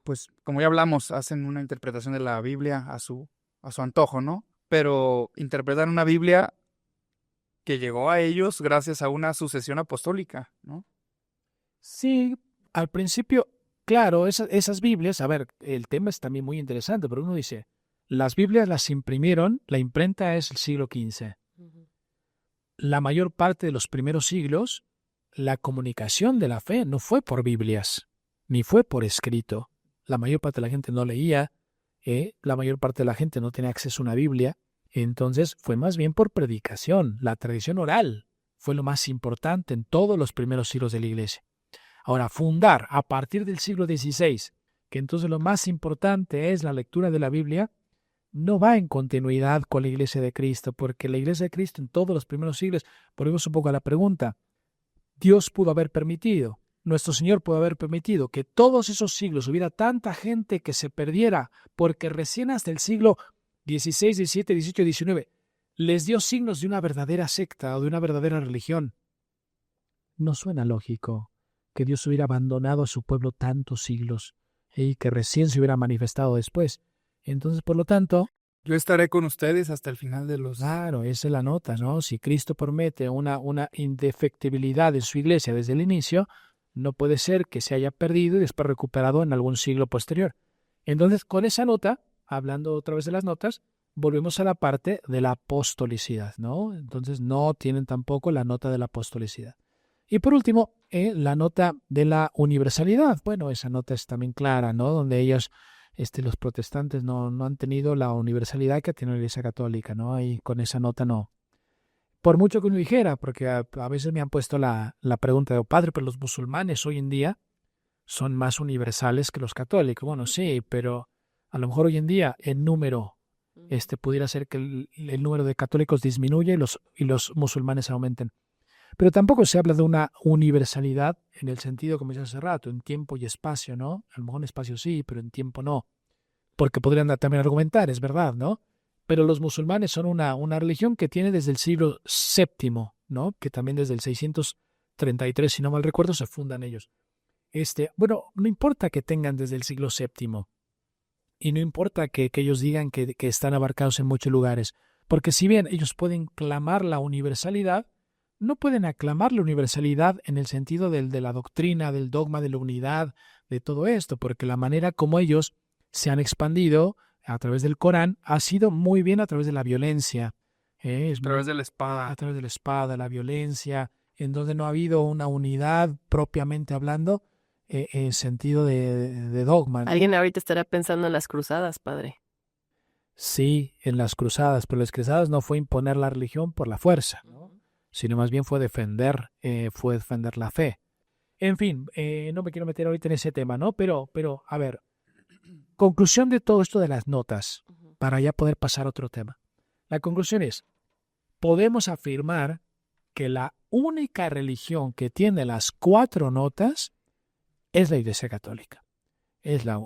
Pues, como ya hablamos, hacen una interpretación de la Biblia a su antojo, ¿no? Pero interpretar una Biblia que llegó a ellos gracias a una sucesión apostólica, ¿no? Sí, al principio, claro, esas Biblias, a ver, el tema es también muy interesante, pero uno dice, las Biblias las imprimieron, la imprenta es el siglo XV. La mayor parte de los primeros siglos, la comunicación de la fe no fue por Biblias, ni fue por escrito. La mayor parte de la gente no leía, la mayor parte de la gente no tenía acceso a una Biblia, entonces fue más bien por predicación. La tradición oral fue lo más importante en todos los primeros siglos de la Iglesia. Ahora, fundar a partir del siglo XVI, que entonces lo más importante es la lectura de la Biblia, no va en continuidad con la Iglesia de Cristo, porque la Iglesia de Cristo en todos los primeros siglos, volvemos un poco a la pregunta, Dios pudo haber permitido, nuestro Señor pudo haber permitido que todos esos siglos hubiera tanta gente que se perdiera, porque recién hasta el siglo XVI, XVII, XVIII, XIX les dio signos de una verdadera secta o de una verdadera religión. No suena lógico que Dios hubiera abandonado a su pueblo tantos siglos y que recién se hubiera manifestado después. Entonces, por lo tanto, Yo estaré con ustedes hasta el final de los... claro, esa es la nota, ¿no? Si Cristo promete una indefectibilidad de su iglesia desde el inicio, no puede ser que se haya perdido y después recuperado en algún siglo posterior. Entonces, con esa nota, hablando otra vez de las notas, volvemos a la parte de la apostolicidad, ¿no? Entonces, no tienen tampoco la nota de la apostolicidad. Y por último, la nota de la universalidad. Bueno, esa nota es también clara, ¿no? Donde ellos, los protestantes no han tenido la universalidad que tiene la Iglesia Católica, ¿no? Y con esa nota no. Por mucho que uno dijera, porque a veces me han puesto la pregunta de, padre, pero los musulmanes hoy en día son más universales que los católicos. Bueno, sí, pero a lo mejor hoy en día el número, pudiera ser que el número de católicos disminuya y los musulmanes aumenten. Pero tampoco se habla de una universalidad en el sentido, como decía hace rato, en tiempo y espacio, ¿no? A lo mejor en espacio sí, pero en tiempo no. Porque podrían también argumentar, es verdad, ¿no? Pero los musulmanes son una religión que tiene desde el siglo VII, ¿no? Que también desde el 633, si no mal recuerdo, se fundan ellos. Bueno, no importa que tengan desde el siglo VII y no importa que ellos digan que están abarcados en muchos lugares, porque si bien ellos pueden clamar la universalidad, no pueden aclamar la universalidad en el sentido de la doctrina, del dogma, de la unidad, de todo esto, porque la manera como ellos se han expandido a través del Corán ha sido muy bien a través de la violencia. A través de la espada. A través de la espada, la violencia, en donde no ha habido una unidad propiamente hablando en sentido de dogma, ¿no? Alguien ahorita estará pensando en las cruzadas, padre. Sí, en las cruzadas, pero las cruzadas no fue imponer la religión por la fuerza, ¿no? Sino más bien fue defender la fe. En fin, no me quiero meter ahorita en ese tema, ¿no? Pero a ver, conclusión de todo esto de las notas, para ya poder pasar a otro tema. La conclusión es, podemos afirmar que la única religión que tiene las 4 notas es la Iglesia Católica.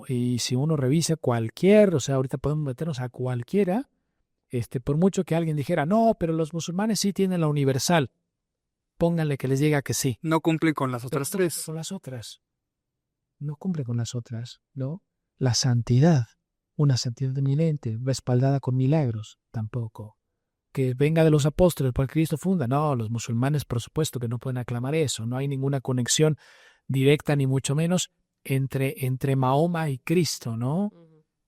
Y si uno revisa ahorita podemos meternos a cualquiera, por mucho que alguien dijera, no, pero los musulmanes sí tienen la universal, pónganle que les diga que sí. No cumplen con las otras Pero tres. con las otras. No cumple con las otras, ¿no? La santidad, una santidad eminente, respaldada con milagros, tampoco. Que venga de los apóstoles, por Cristo funda. No, los musulmanes, por supuesto, que no pueden aclamar eso. No hay ninguna conexión directa, ni mucho menos, entre Mahoma y Cristo, ¿no?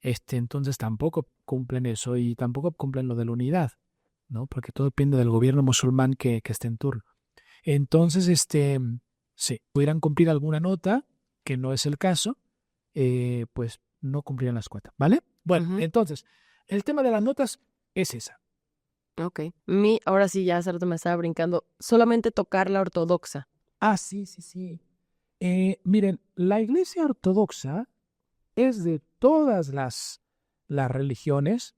Entonces tampoco cumplen eso y tampoco cumplen lo de la unidad, ¿no? Porque todo depende del gobierno musulmán que esté en turno. Entonces, sí, pudieran cumplir alguna nota, que no es el caso, pues no cumplirían las 4, ¿vale? Bueno, entonces, el tema de las notas es esa. Ok. Ahora sí, ya hace rato me estaba brincando. Solamente tocar la ortodoxa. Ah, sí. Miren, la Iglesia Ortodoxa es de todas las religiones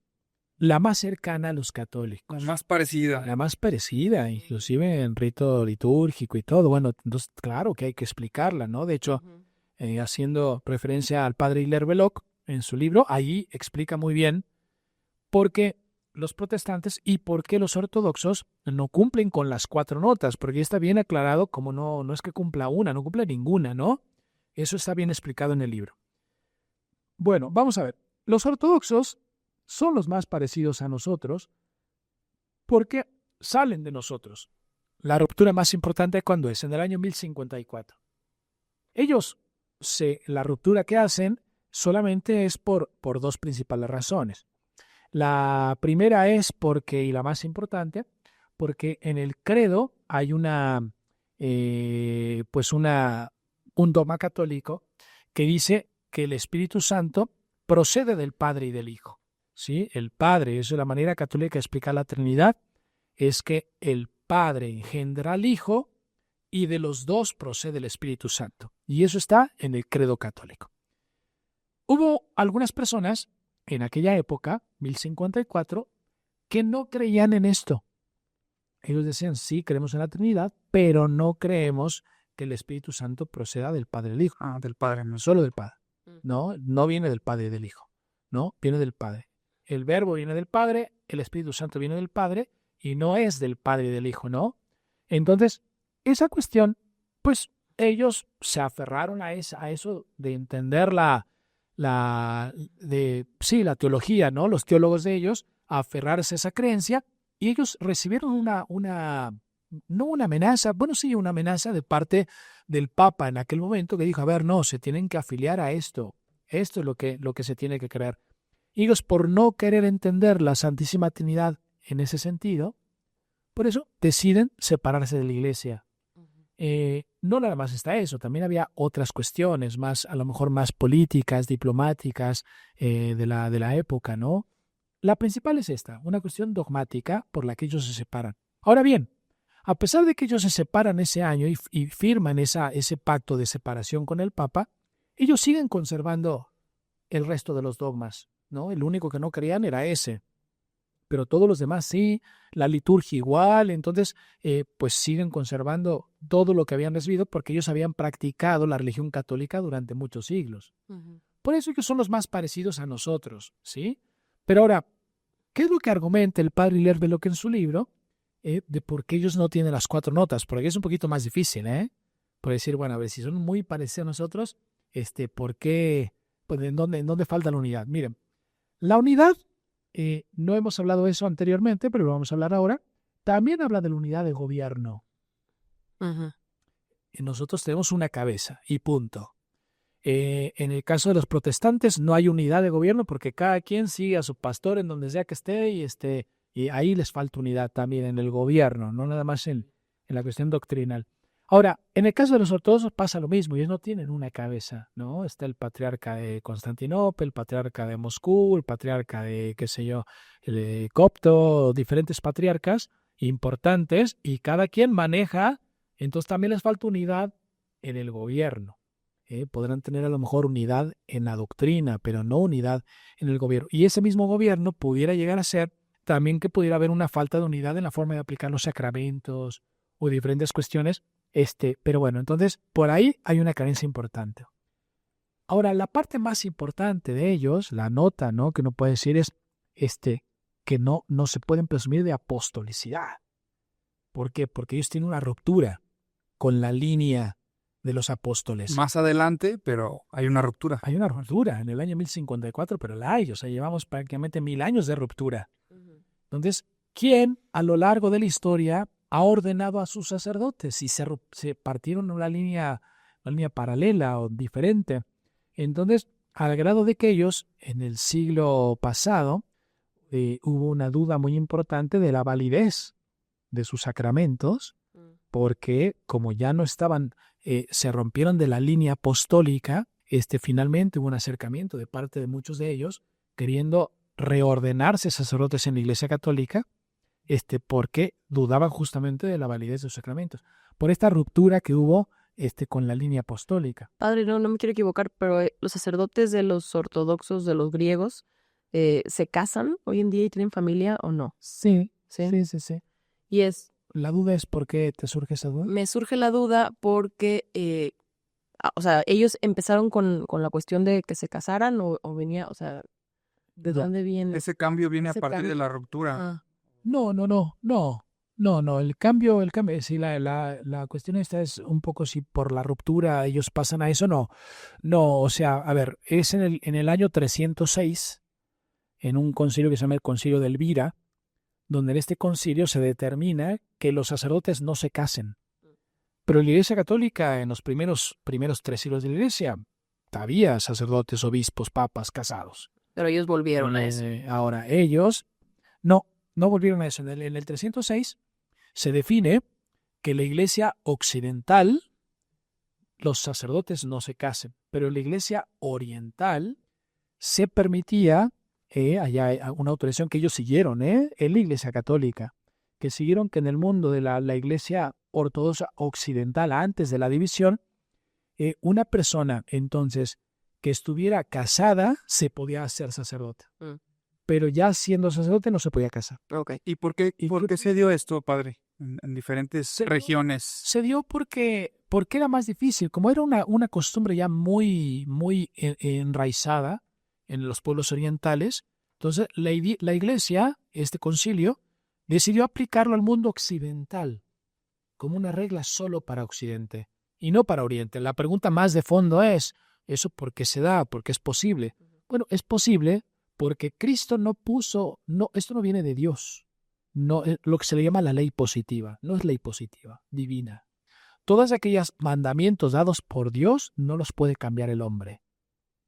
la más cercana a los católicos. La más parecida. La más parecida, inclusive en rito litúrgico y todo. Bueno, entonces claro que hay que explicarla, ¿no? De hecho, haciendo referencia al padre Hilaire Belloc en su libro, ahí explica muy bien por qué los protestantes y por qué los ortodoxos no cumplen con las 4 notas, porque está bien aclarado como no es que cumpla una, no cumple ninguna, ¿no? Eso está bien explicado en el libro. Bueno, vamos a ver. Los ortodoxos son los más parecidos a nosotros porque salen de nosotros. La ruptura más importante, ¿cuándo es? En el año 1054. Ellos, la ruptura que hacen solamente es por dos principales razones. La primera es porque, y la más importante, porque en el credo hay un dogma católico que dice que el Espíritu Santo procede del Padre y del Hijo. ¿Sí? El Padre, eso es la manera católica de explicar la Trinidad, es que el Padre engendra al Hijo y de los dos procede el Espíritu Santo. Y eso está en el credo católico. Hubo algunas personas en aquella época, 1054, que no creían en esto. Ellos decían, sí, creemos en la Trinidad, pero no creemos que el Espíritu Santo proceda del Padre y del Hijo. Del Padre. No. Solo del Padre. No viene del Padre y del Hijo. No, viene del Padre. El Verbo viene del Padre, el Espíritu Santo viene del Padre y no es del Padre y del Hijo, ¿no? Entonces, esa cuestión, pues ellos se aferraron a eso de entender la teología, ¿no? Los teólogos de ellos, a aferrarse a esa creencia, y ellos recibieron no una amenaza, bueno, sí, una amenaza de parte del Papa en aquel momento, que dijo, a ver, no, se tienen que afiliar a esto es lo que se tiene que creer. Y ellos, por no querer entender la Santísima Trinidad en ese sentido, por eso deciden separarse de la Iglesia. No nada más está eso, también había otras cuestiones, a lo mejor más políticas, diplomáticas de la época, ¿no? La principal es esta, una cuestión dogmática por la que ellos se separan. Ahora bien, a pesar de que ellos se separan ese año y firman ese pacto de separación con el Papa, ellos siguen conservando el resto de los dogmas, ¿no? El único que no creían era ese. Pero todos los demás sí, la liturgia igual, entonces pues siguen conservando todo lo que habían recibido porque ellos habían practicado la religión católica durante muchos siglos. Por eso ellos son los más parecidos a nosotros, ¿sí? Pero ahora, ¿qué es lo que argumenta el padre Lerbelock en su libro de por qué ellos no tienen las 4 notas? Porque es un poquito más difícil, por decir, bueno, a ver, si son muy parecidos a nosotros, ¿por qué? Pues, ¿en dónde falta la unidad? Miren, la unidad, no hemos hablado de eso anteriormente, pero lo vamos a hablar ahora. También habla de la unidad de gobierno. Nosotros tenemos una cabeza y punto. En el caso de los protestantes no hay unidad de gobierno porque cada quien sigue a su pastor en donde sea que esté y ahí les falta unidad también en el gobierno, no nada más en la cuestión doctrinal. Ahora, en el caso de los ortodoxos pasa lo mismo, ellos no tienen una cabeza, ¿no? Está el patriarca de Constantinopla, el patriarca de Moscú, el patriarca de, qué sé yo, el de Copto, diferentes patriarcas importantes y cada quien maneja, entonces también les falta unidad en el gobierno. Podrán tener a lo mejor unidad en la doctrina, pero no unidad en el gobierno. Y ese mismo gobierno pudiera llegar a ser también que pudiera haber una falta de unidad en la forma de aplicar los sacramentos o diferentes cuestiones. Pero bueno, entonces por ahí hay una carencia importante. Ahora, la parte más importante de ellos, la nota, ¿no?, que uno puede decir es que no se pueden presumir de apostolicidad. ¿Por qué? Porque ellos tienen una ruptura con la línea de los apóstoles. Más adelante, pero hay una ruptura. Hay una ruptura en el año 1054, pero la hay, o sea, llevamos prácticamente 1000 años de ruptura. Entonces, ¿quién a lo largo de la historia ha ordenado a sus sacerdotes y se partieron una línea paralela o diferente? Entonces, al grado de que ellos, en el siglo pasado, hubo una duda muy importante de la validez de sus sacramentos, porque como ya no estaban, se rompieron de la línea apostólica, finalmente hubo un acercamiento de parte de muchos de ellos, queriendo reordenarse sacerdotes en la Iglesia Católica, porque dudaban justamente de la validez de los sacramentos, por esta ruptura que hubo con la línea apostólica. Padre, no me quiero equivocar, pero los sacerdotes de los ortodoxos, de los griegos, ¿se casan hoy en día y tienen familia o no? Sí. Y La duda es ¿por qué te surge esa duda? Me surge la duda porque, o sea, ellos empezaron con la cuestión de que se casaran o venía, o sea, ¿de dónde viene? Ese cambio viene Ese a partir cambio. de la ruptura. No, el cambio, sí, la cuestión esta es un poco si por la ruptura ellos pasan a eso, no, o sea, a ver, es en el año 306, en un concilio que se llama el Concilio de Elvira, donde en este concilio se determina que los sacerdotes no se casen. Pero en la Iglesia Católica, en los primeros 3 siglos de la Iglesia, había sacerdotes, obispos, papas casados. Pero ellos volvieron a eso. Ahora, ellos no volvieron a eso. En el 306 se define que la Iglesia occidental, los sacerdotes no se casen, pero en la Iglesia oriental se permitía, allá hay una autorización que ellos siguieron, en la Iglesia Católica, que siguieron que en el mundo de la Iglesia ortodoxa occidental, antes de la división, una persona entonces que estuviera casada se podía hacer sacerdote. Pero ya siendo sacerdote no se podía casar. Okay. ¿Y por qué se dio esto, padre, en diferentes regiones? Se dio porque era más difícil. Como era una costumbre ya muy enraizada en los pueblos orientales, entonces la Iglesia, este concilio, decidió aplicarlo al mundo occidental como una regla solo para Occidente y no para Oriente. La pregunta más de fondo es, ¿eso por qué se da? ¿Por qué es posible? Bueno, es posible porque Cristo esto no viene de Dios. No, lo que se le llama la ley positiva, no es ley positiva, divina. Todos aquellos mandamientos dados por Dios no los puede cambiar el hombre.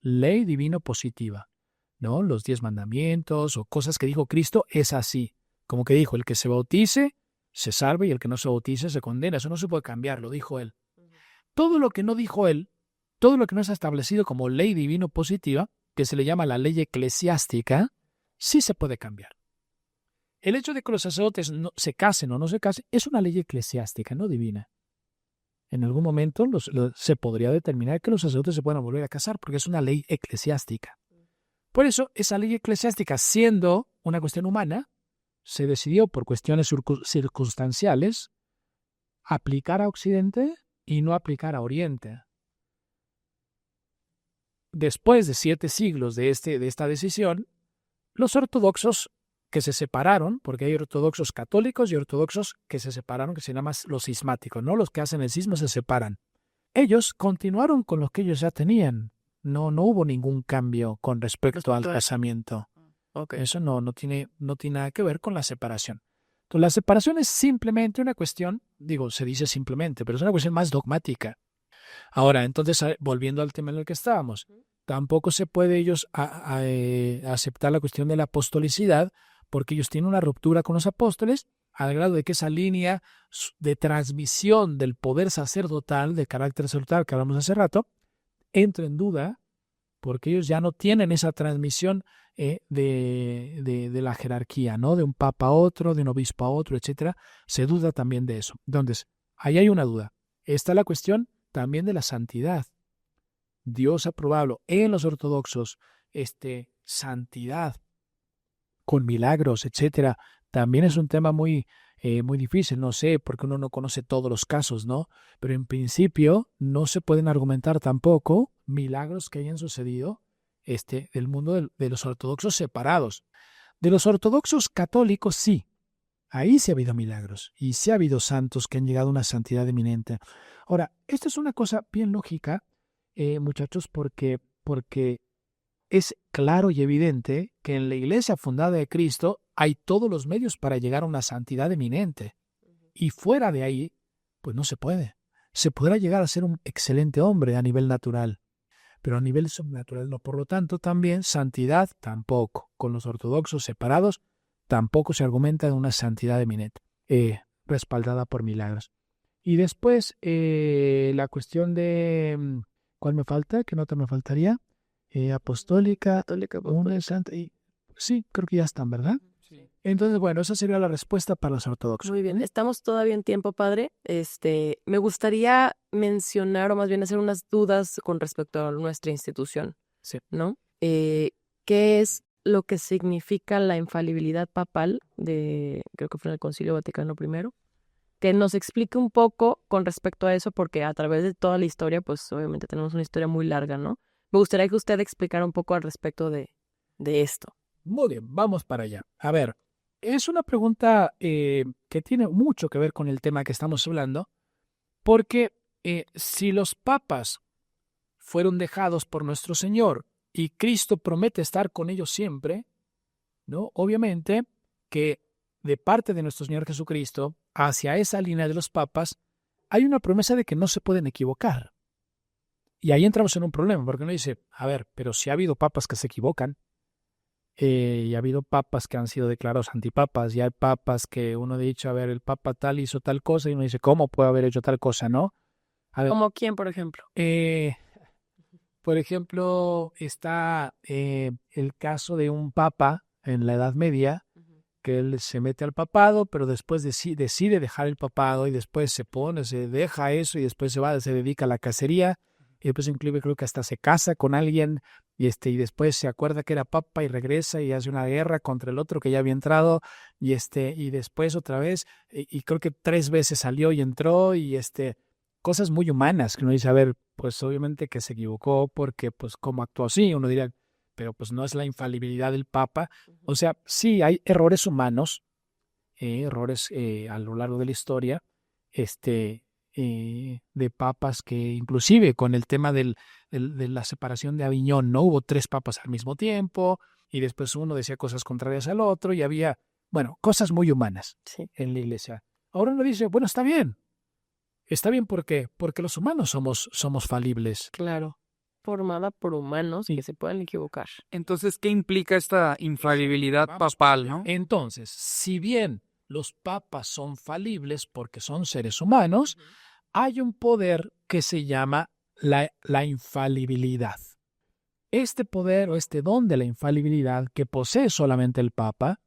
Ley divino positiva, ¿no? Los 10 mandamientos o cosas que dijo Cristo es así. Como que dijo, el que se bautice se salve y el que no se bautice se condena. Eso no se puede cambiar, lo dijo él. Todo lo que no dijo él, todo lo que no está establecido como ley divino positiva, que se le llama la ley eclesiástica, sí se puede cambiar. El hecho de que los sacerdotes no se casen o no se casen es una ley eclesiástica, no divina. En algún momento se podría determinar que los sacerdotes se puedan volver a casar porque es una ley eclesiástica. Por eso, esa ley eclesiástica, siendo una cuestión humana, se decidió por cuestiones circunstanciales aplicar a Occidente y no aplicar a Oriente. Después de 7 siglos de esta decisión, los ortodoxos que se separaron, porque hay ortodoxos católicos y ortodoxos que se separaron, que se llaman los cismáticos, ¿no? Los que hacen el cisma se separan. Ellos continuaron con lo que ellos ya tenían. No hubo ningún cambio con respecto al casamiento. Okay. Eso no tiene nada que ver con la separación. Entonces, la separación es simplemente una cuestión, se dice simplemente, pero es una cuestión más dogmática. Ahora, entonces, volviendo al tema en el que estábamos, tampoco se puede ellos aceptar la cuestión de la apostolicidad porque ellos tienen una ruptura con los apóstoles al grado de que esa línea de transmisión del poder sacerdotal, de carácter sacerdotal que hablamos hace rato, entra en duda porque ellos ya no tienen esa transmisión de la jerarquía, ¿no? De un papa a otro, de un obispo a otro, etcétera. Se duda también de eso. Entonces, ahí hay una duda. Está la cuestión también de la santidad. Dios ha probado en los ortodoxos santidad con milagros, etcétera. También es un tema muy difícil, no sé, porque uno no conoce todos los casos, ¿no? Pero en principio no se pueden argumentar tampoco milagros que hayan sucedido del mundo de los ortodoxos separados. De los ortodoxos católicos, sí. Ahí sí ha habido milagros y sí ha habido santos que han llegado a una santidad eminente. Ahora, esto es una cosa bien lógica, muchachos, porque es claro y evidente que en la iglesia fundada de Cristo hay todos los medios para llegar a una santidad eminente. Y fuera de ahí, pues no se puede. Se podrá llegar a ser un excelente hombre a nivel natural, pero a nivel sobrenatural no. Por lo tanto, también santidad tampoco. Con los ortodoxos separados tampoco se argumenta de una santidad eminente, respaldada por milagros. Y después, la cuestión de... ¿Cuál me falta? ¿Qué nota me faltaría? Apostólica, una santa... sí, creo que ya están, ¿verdad? Sí. Entonces, bueno, esa sería la respuesta para los ortodoxos. Muy bien, estamos todavía en tiempo, padre. Me gustaría mencionar, o más bien hacer unas dudas con respecto a nuestra institución, Sí. ¿no? ¿Qué es lo que significa la infalibilidad papal creo que fue en el Concilio Vaticano I? Que nos explique un poco con respecto a eso, porque a través de toda la historia, pues obviamente tenemos una historia muy larga, ¿no? Me gustaría que usted explicara un poco al respecto de esto. Muy bien, vamos para allá. A ver, es una pregunta que tiene mucho que ver con el tema que estamos hablando, porque si los papas fueron dejados por nuestro Señor y Cristo promete estar con ellos siempre, ¿no? Obviamente que de parte de nuestro Señor Jesucristo hacia esa línea de los papas, hay una promesa de que no se pueden equivocar. Y ahí entramos en un problema, porque uno dice, a ver, pero si ha habido papas que se equivocan, y ha habido papas que han sido declarados antipapas, y hay papas que uno ha dicho, a ver, el papa tal hizo tal cosa, y uno dice, ¿cómo puede haber hecho tal cosa, no? A ver, ¿Como quién, por ejemplo? por ejemplo, está el caso de un papa en la Edad Media, que él se mete al papado, pero después decide dejar el papado y después se deja eso y después se dedica a la cacería y después inclusive creo que hasta se casa con alguien y después se acuerda que era papa y regresa y hace una guerra contra el otro que ya había entrado y después otra vez y creo que 3 veces salió y entró y cosas muy humanas que uno dice, a ver, pues obviamente que se equivocó porque pues cómo actuó así, uno diría, pero pues no es la infalibilidad del Papa. O sea, sí hay errores humanos, errores a lo largo de la historia, de papas que inclusive con el tema de la separación de Aviñón, no hubo 3 papas al mismo tiempo y después uno decía cosas contrarias al otro y había, bueno, cosas muy humanas en la iglesia. Ahora uno dice, bueno, está bien. Está bien, ¿por qué? Porque los humanos somos falibles. Claro, formada por humanos Sí. que se pueden equivocar. Entonces, ¿qué implica esta infalibilidad papal, no? Entonces, si bien los papas son falibles porque son seres humanos, hay un poder que se llama la infalibilidad. Este poder o este don de la infalibilidad que posee solamente el Papa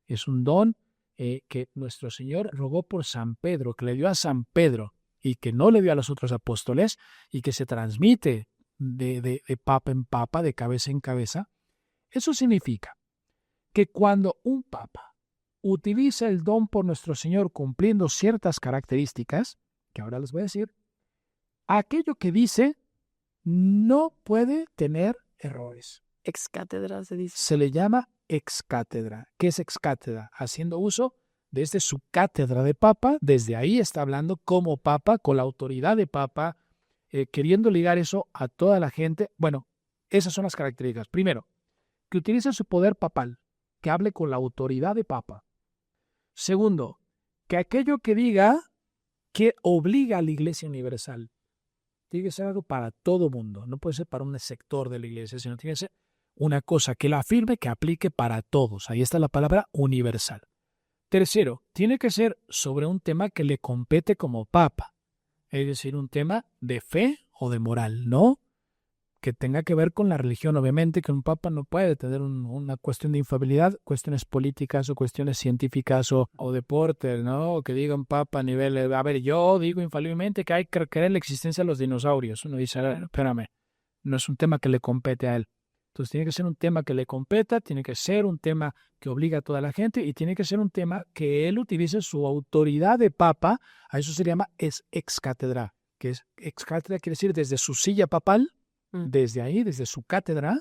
es un don que nuestro Señor rogó por San Pedro, que le dio a San Pedro y que no le dio a los otros apóstoles y que se transmite de papa en papa, de cabeza en cabeza. Eso significa que cuando un papa utiliza el don por nuestro Señor cumpliendo ciertas características, que ahora les voy a decir, aquello que dice no puede tener errores. Ex cátedra se dice. Se le llama ex cátedra. ¿Qué es ex cátedra? Haciendo uso desde su cátedra de papa, desde ahí está hablando como papa, con la autoridad de papa, queriendo ligar eso a toda la gente. Bueno, esas son las características. Primero, que utilice su poder papal, que hable con la autoridad de papa. Segundo, que aquello que diga que obliga a la Iglesia Universal. Tiene que ser algo para todo mundo, no puede ser para un sector de la Iglesia, sino tiene que ser una cosa que la afirme, que aplique para todos. Ahí está la palabra universal. Tercero, tiene que ser sobre un tema que le compete como papa, es decir, un tema de fe o de moral, no que tenga que ver con la religión. Obviamente que un papa no puede tener una cuestión de infalibilidad, cuestiones políticas o cuestiones científicas o deportes, ¿no? O que diga un papa a nivel, a ver, yo digo infaliblemente que hay que creer en la existencia de los dinosaurios. Uno dice, espérame, no es un tema que le compete a él. Entonces tiene que ser un tema que le competa, tiene que ser un tema que obliga a toda la gente y tiene que ser un tema que él utilice su autoridad de papa. A eso se llama ex cátedra, que es ex cátedra quiere decir desde su silla papal, desde ahí, desde su cátedra,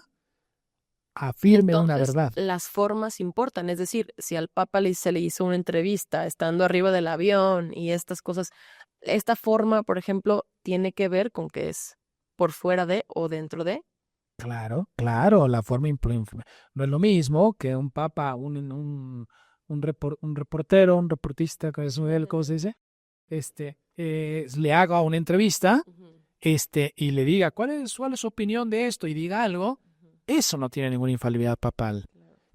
afirme una verdad. Las formas importan, es decir, si al Papa se le hizo una entrevista estando arriba del avión y estas cosas, esta forma, por ejemplo, tiene que ver con que es por fuera de o dentro de. Claro, la forma no es lo mismo que un papa, un reportero, un reportista, ¿cómo se dice? Le haga una entrevista, y le diga cuál es su opinión de esto y diga algo. Eso no tiene ninguna infalibilidad papal.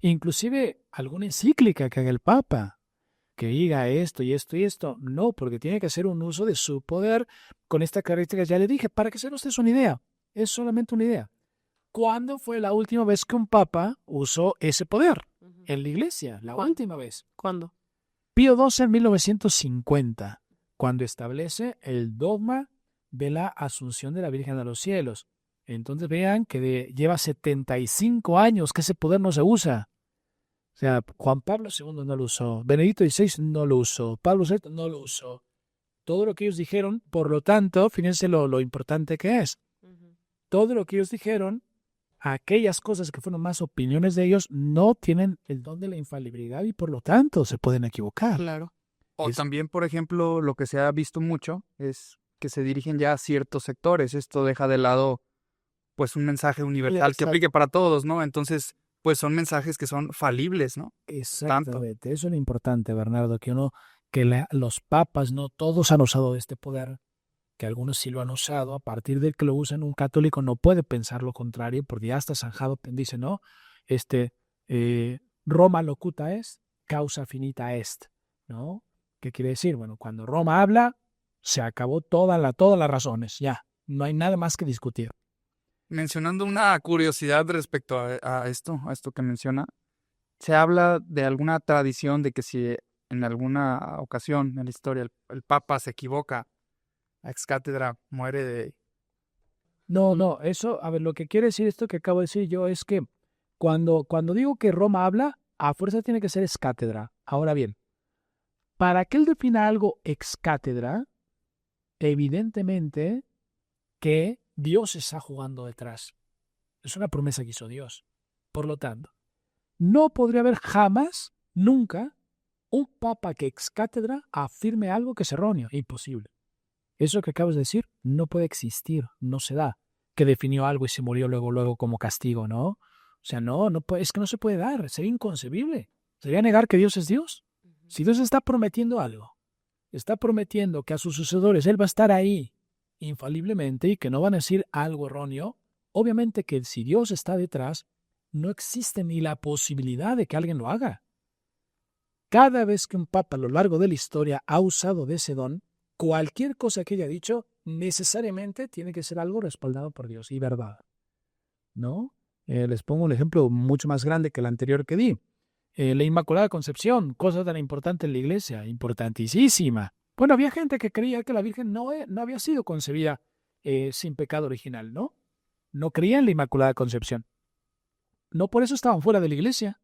Inclusive alguna encíclica que haga el Papa, que diga esto y esto y esto, no, porque tiene que hacer un uso de su poder con esta característica. Ya le dije, para que se nos des una idea, es solamente una idea. ¿Cuándo fue la última vez que un papa usó ese poder en la iglesia? La última vez. ¿Cuándo? Pío XII en 1950, cuando establece el dogma de la asunción de la Virgen a los cielos. Entonces vean que lleva 75 años que ese poder no se usa. O sea, Juan Pablo II no lo usó, Benedicto XVI no lo usó, Pablo VI no lo usó. Todo lo que ellos dijeron, por lo tanto, fíjense lo importante que es. Todo lo que ellos dijeron, aquellas cosas que fueron más opiniones de ellos, no tienen el don de la infalibilidad y por lo tanto se pueden equivocar. Claro. O también, por ejemplo, lo que se ha visto mucho es que se dirigen ya a ciertos sectores. Esto deja de lado, pues, un mensaje universal que aplique para todos, ¿no? Entonces, pues son mensajes que son falibles, ¿no? Exactamente, eso es lo importante, Bernardo, los papas no todos han usado de este poder, que algunos sí lo han usado. A partir de que lo usan, un católico no puede pensar lo contrario, porque ya está zanjado, dice, no, Roma locuta est, causa finita est, ¿no? ¿Qué quiere decir? Bueno, cuando Roma habla, se acabó todas las razones, ya, no hay nada más que discutir. Mencionando una curiosidad respecto a esto que menciona, se habla de alguna tradición de que si en alguna ocasión en la historia el Papa se equivoca, la ex cátedra muere de... No, eso, a ver, lo que quiere decir esto que acabo de decir yo es que cuando digo que Roma habla, a fuerza tiene que ser ex cátedra. Ahora bien, para que él defina algo ex cátedra, evidentemente que Dios está jugando detrás. Es una promesa que hizo Dios. Por lo tanto, no podría haber jamás, nunca, un papa que ex cátedra afirme algo que es erróneo. Imposible. Eso que acabas de decir no puede existir, no se da. Que definió algo y se murió luego como castigo, ¿no? O sea, no puede, es que no se puede dar, sería inconcebible. Sería negar que Dios es Dios. Si Dios está prometiendo algo, está prometiendo que a sus sucesores Él va a estar ahí infaliblemente y que no van a decir algo erróneo, obviamente que si Dios está detrás, no existe ni la posibilidad de que alguien lo haga. Cada vez que un papa a lo largo de la historia ha usado de ese don, cualquier cosa que haya dicho necesariamente tiene que ser algo respaldado por Dios y verdad, ¿no? Les pongo un ejemplo mucho más grande que el anterior que di. La Inmaculada Concepción, cosa tan importante en la Iglesia, importantísima. Bueno, había gente que creía que la Virgen no había sido concebida sin pecado original, ¿no? No creían en la Inmaculada Concepción. No por eso estaban fuera de la Iglesia,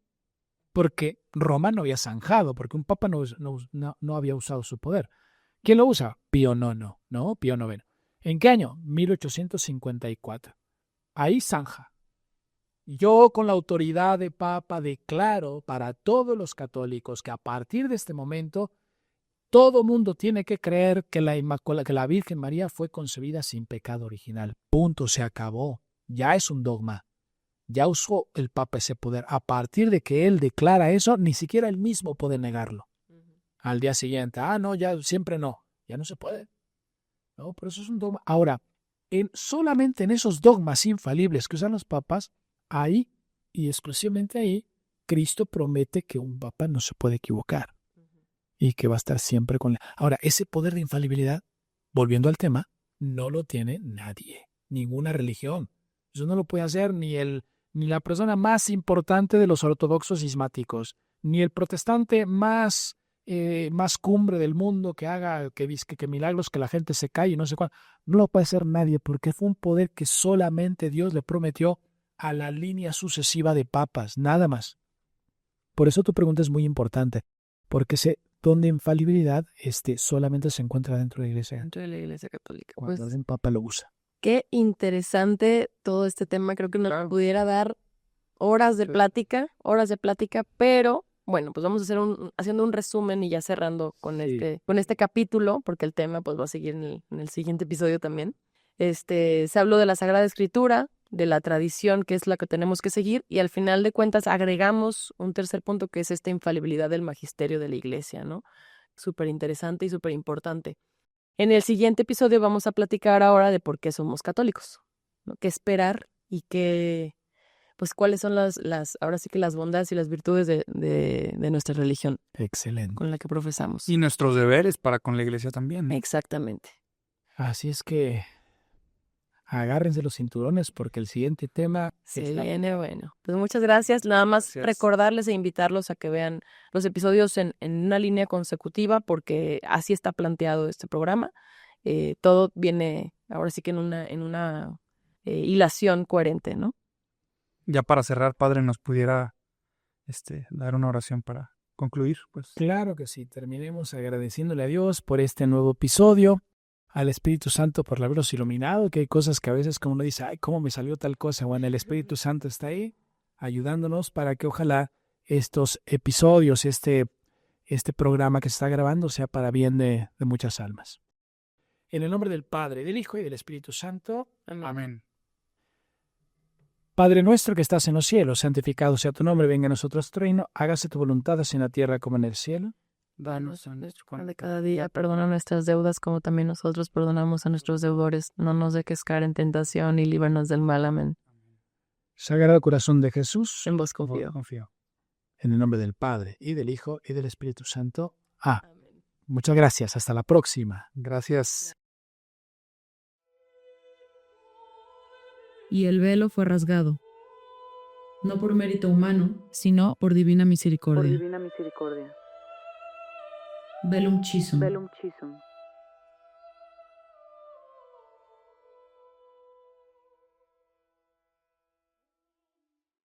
porque Roma no había zanjado, porque un papa no había usado su poder. ¿Quién lo usa? Pío IX, ¿no? Pío IX. ¿En qué año? 1854. Ahí zanja. Yo, con la autoridad de Papa, declaro para todos los católicos que a partir de este momento todo mundo tiene que creer que la Virgen María fue concebida sin pecado original. Punto, se acabó. Ya es un dogma. Ya usó el Papa ese poder. A partir de que él declara eso, ni siquiera él mismo puede negarlo. Al día siguiente, no, ya siempre no. Ya no se puede. No, pero eso es un dogma. Ahora, solamente en esos dogmas infalibles que usan los papas, ahí y exclusivamente ahí, Cristo promete que un papa no se puede equivocar y que va a estar siempre con él. Ahora, ese poder de infalibilidad, volviendo al tema, no lo tiene nadie, ninguna religión. Eso no lo puede hacer ni la persona más importante de los ortodoxos cismáticos, ni el protestante más cumbre del mundo que haga que milagros, que la gente se cae y no sé cuál. No lo puede hacer nadie porque fue un poder que solamente Dios le prometió a la línea sucesiva de papas, nada más. Por eso tu pregunta es muy importante, porque ese don de infalibilidad solamente se encuentra dentro de la Iglesia. Dentro de la Iglesia Católica. Cuando un papa lo usa. Qué interesante todo este tema. Creo que nos pudiera dar horas de plática, pero bueno, pues vamos a haciendo un resumen y ya cerrando con este capítulo, porque el tema pues va a seguir en el siguiente episodio también. Se habló de la Sagrada Escritura, de la tradición, que es la que tenemos que seguir, y al final de cuentas agregamos un tercer punto, que es esta infalibilidad del magisterio de la Iglesia, ¿no? Súper interesante y súper importante. En el siguiente episodio vamos a platicar ahora de por qué somos católicos, ¿no? Qué esperar y pues cuáles son ahora sí que las bondades y las virtudes de nuestra religión. Excelente. Con la que profesamos. Y nuestros deberes para con la Iglesia también. Exactamente. Así es que agárrense los cinturones porque el siguiente tema se viene bueno. Pues muchas gracias. Nada más recordarles e invitarlos a que vean los episodios en una línea consecutiva, porque así está planteado este programa. Todo viene ahora sí que en una hilación coherente, ¿no? Ya para cerrar, Padre, ¿nos pudiera dar una oración para concluir? Pues. Claro que sí. Terminemos agradeciéndole a Dios por este nuevo episodio, al Espíritu Santo por habernos iluminado, que hay cosas que a veces como uno dice, ay, ¿cómo me salió tal cosa? Bueno, el Espíritu Santo está ahí ayudándonos para que ojalá estos episodios, este programa que se está grabando sea para bien de muchas almas. En el nombre del Padre, del Hijo y del Espíritu Santo. Amén. Padre nuestro que estás en los cielos, santificado sea tu nombre, venga a nosotros tu reino, hágase tu voluntad así en la tierra como en el cielo. Danos a Nuestro nuestro pan de pan cada día, perdona nuestras deudas como también nosotros perdonamos a nuestros deudores. No nos dejes caer en tentación y líbranos del mal. Amén. Sagrado corazón de Jesús, En vos en vos confío. confío. En el nombre del Padre, y del Hijo, y del Espíritu Santo. Muchas gracias. Hasta la próxima. Gracias. Y el velo fue rasgado, no por mérito humano, sino por divina misericordia. misericordia. Velum chisum. Velum chisum.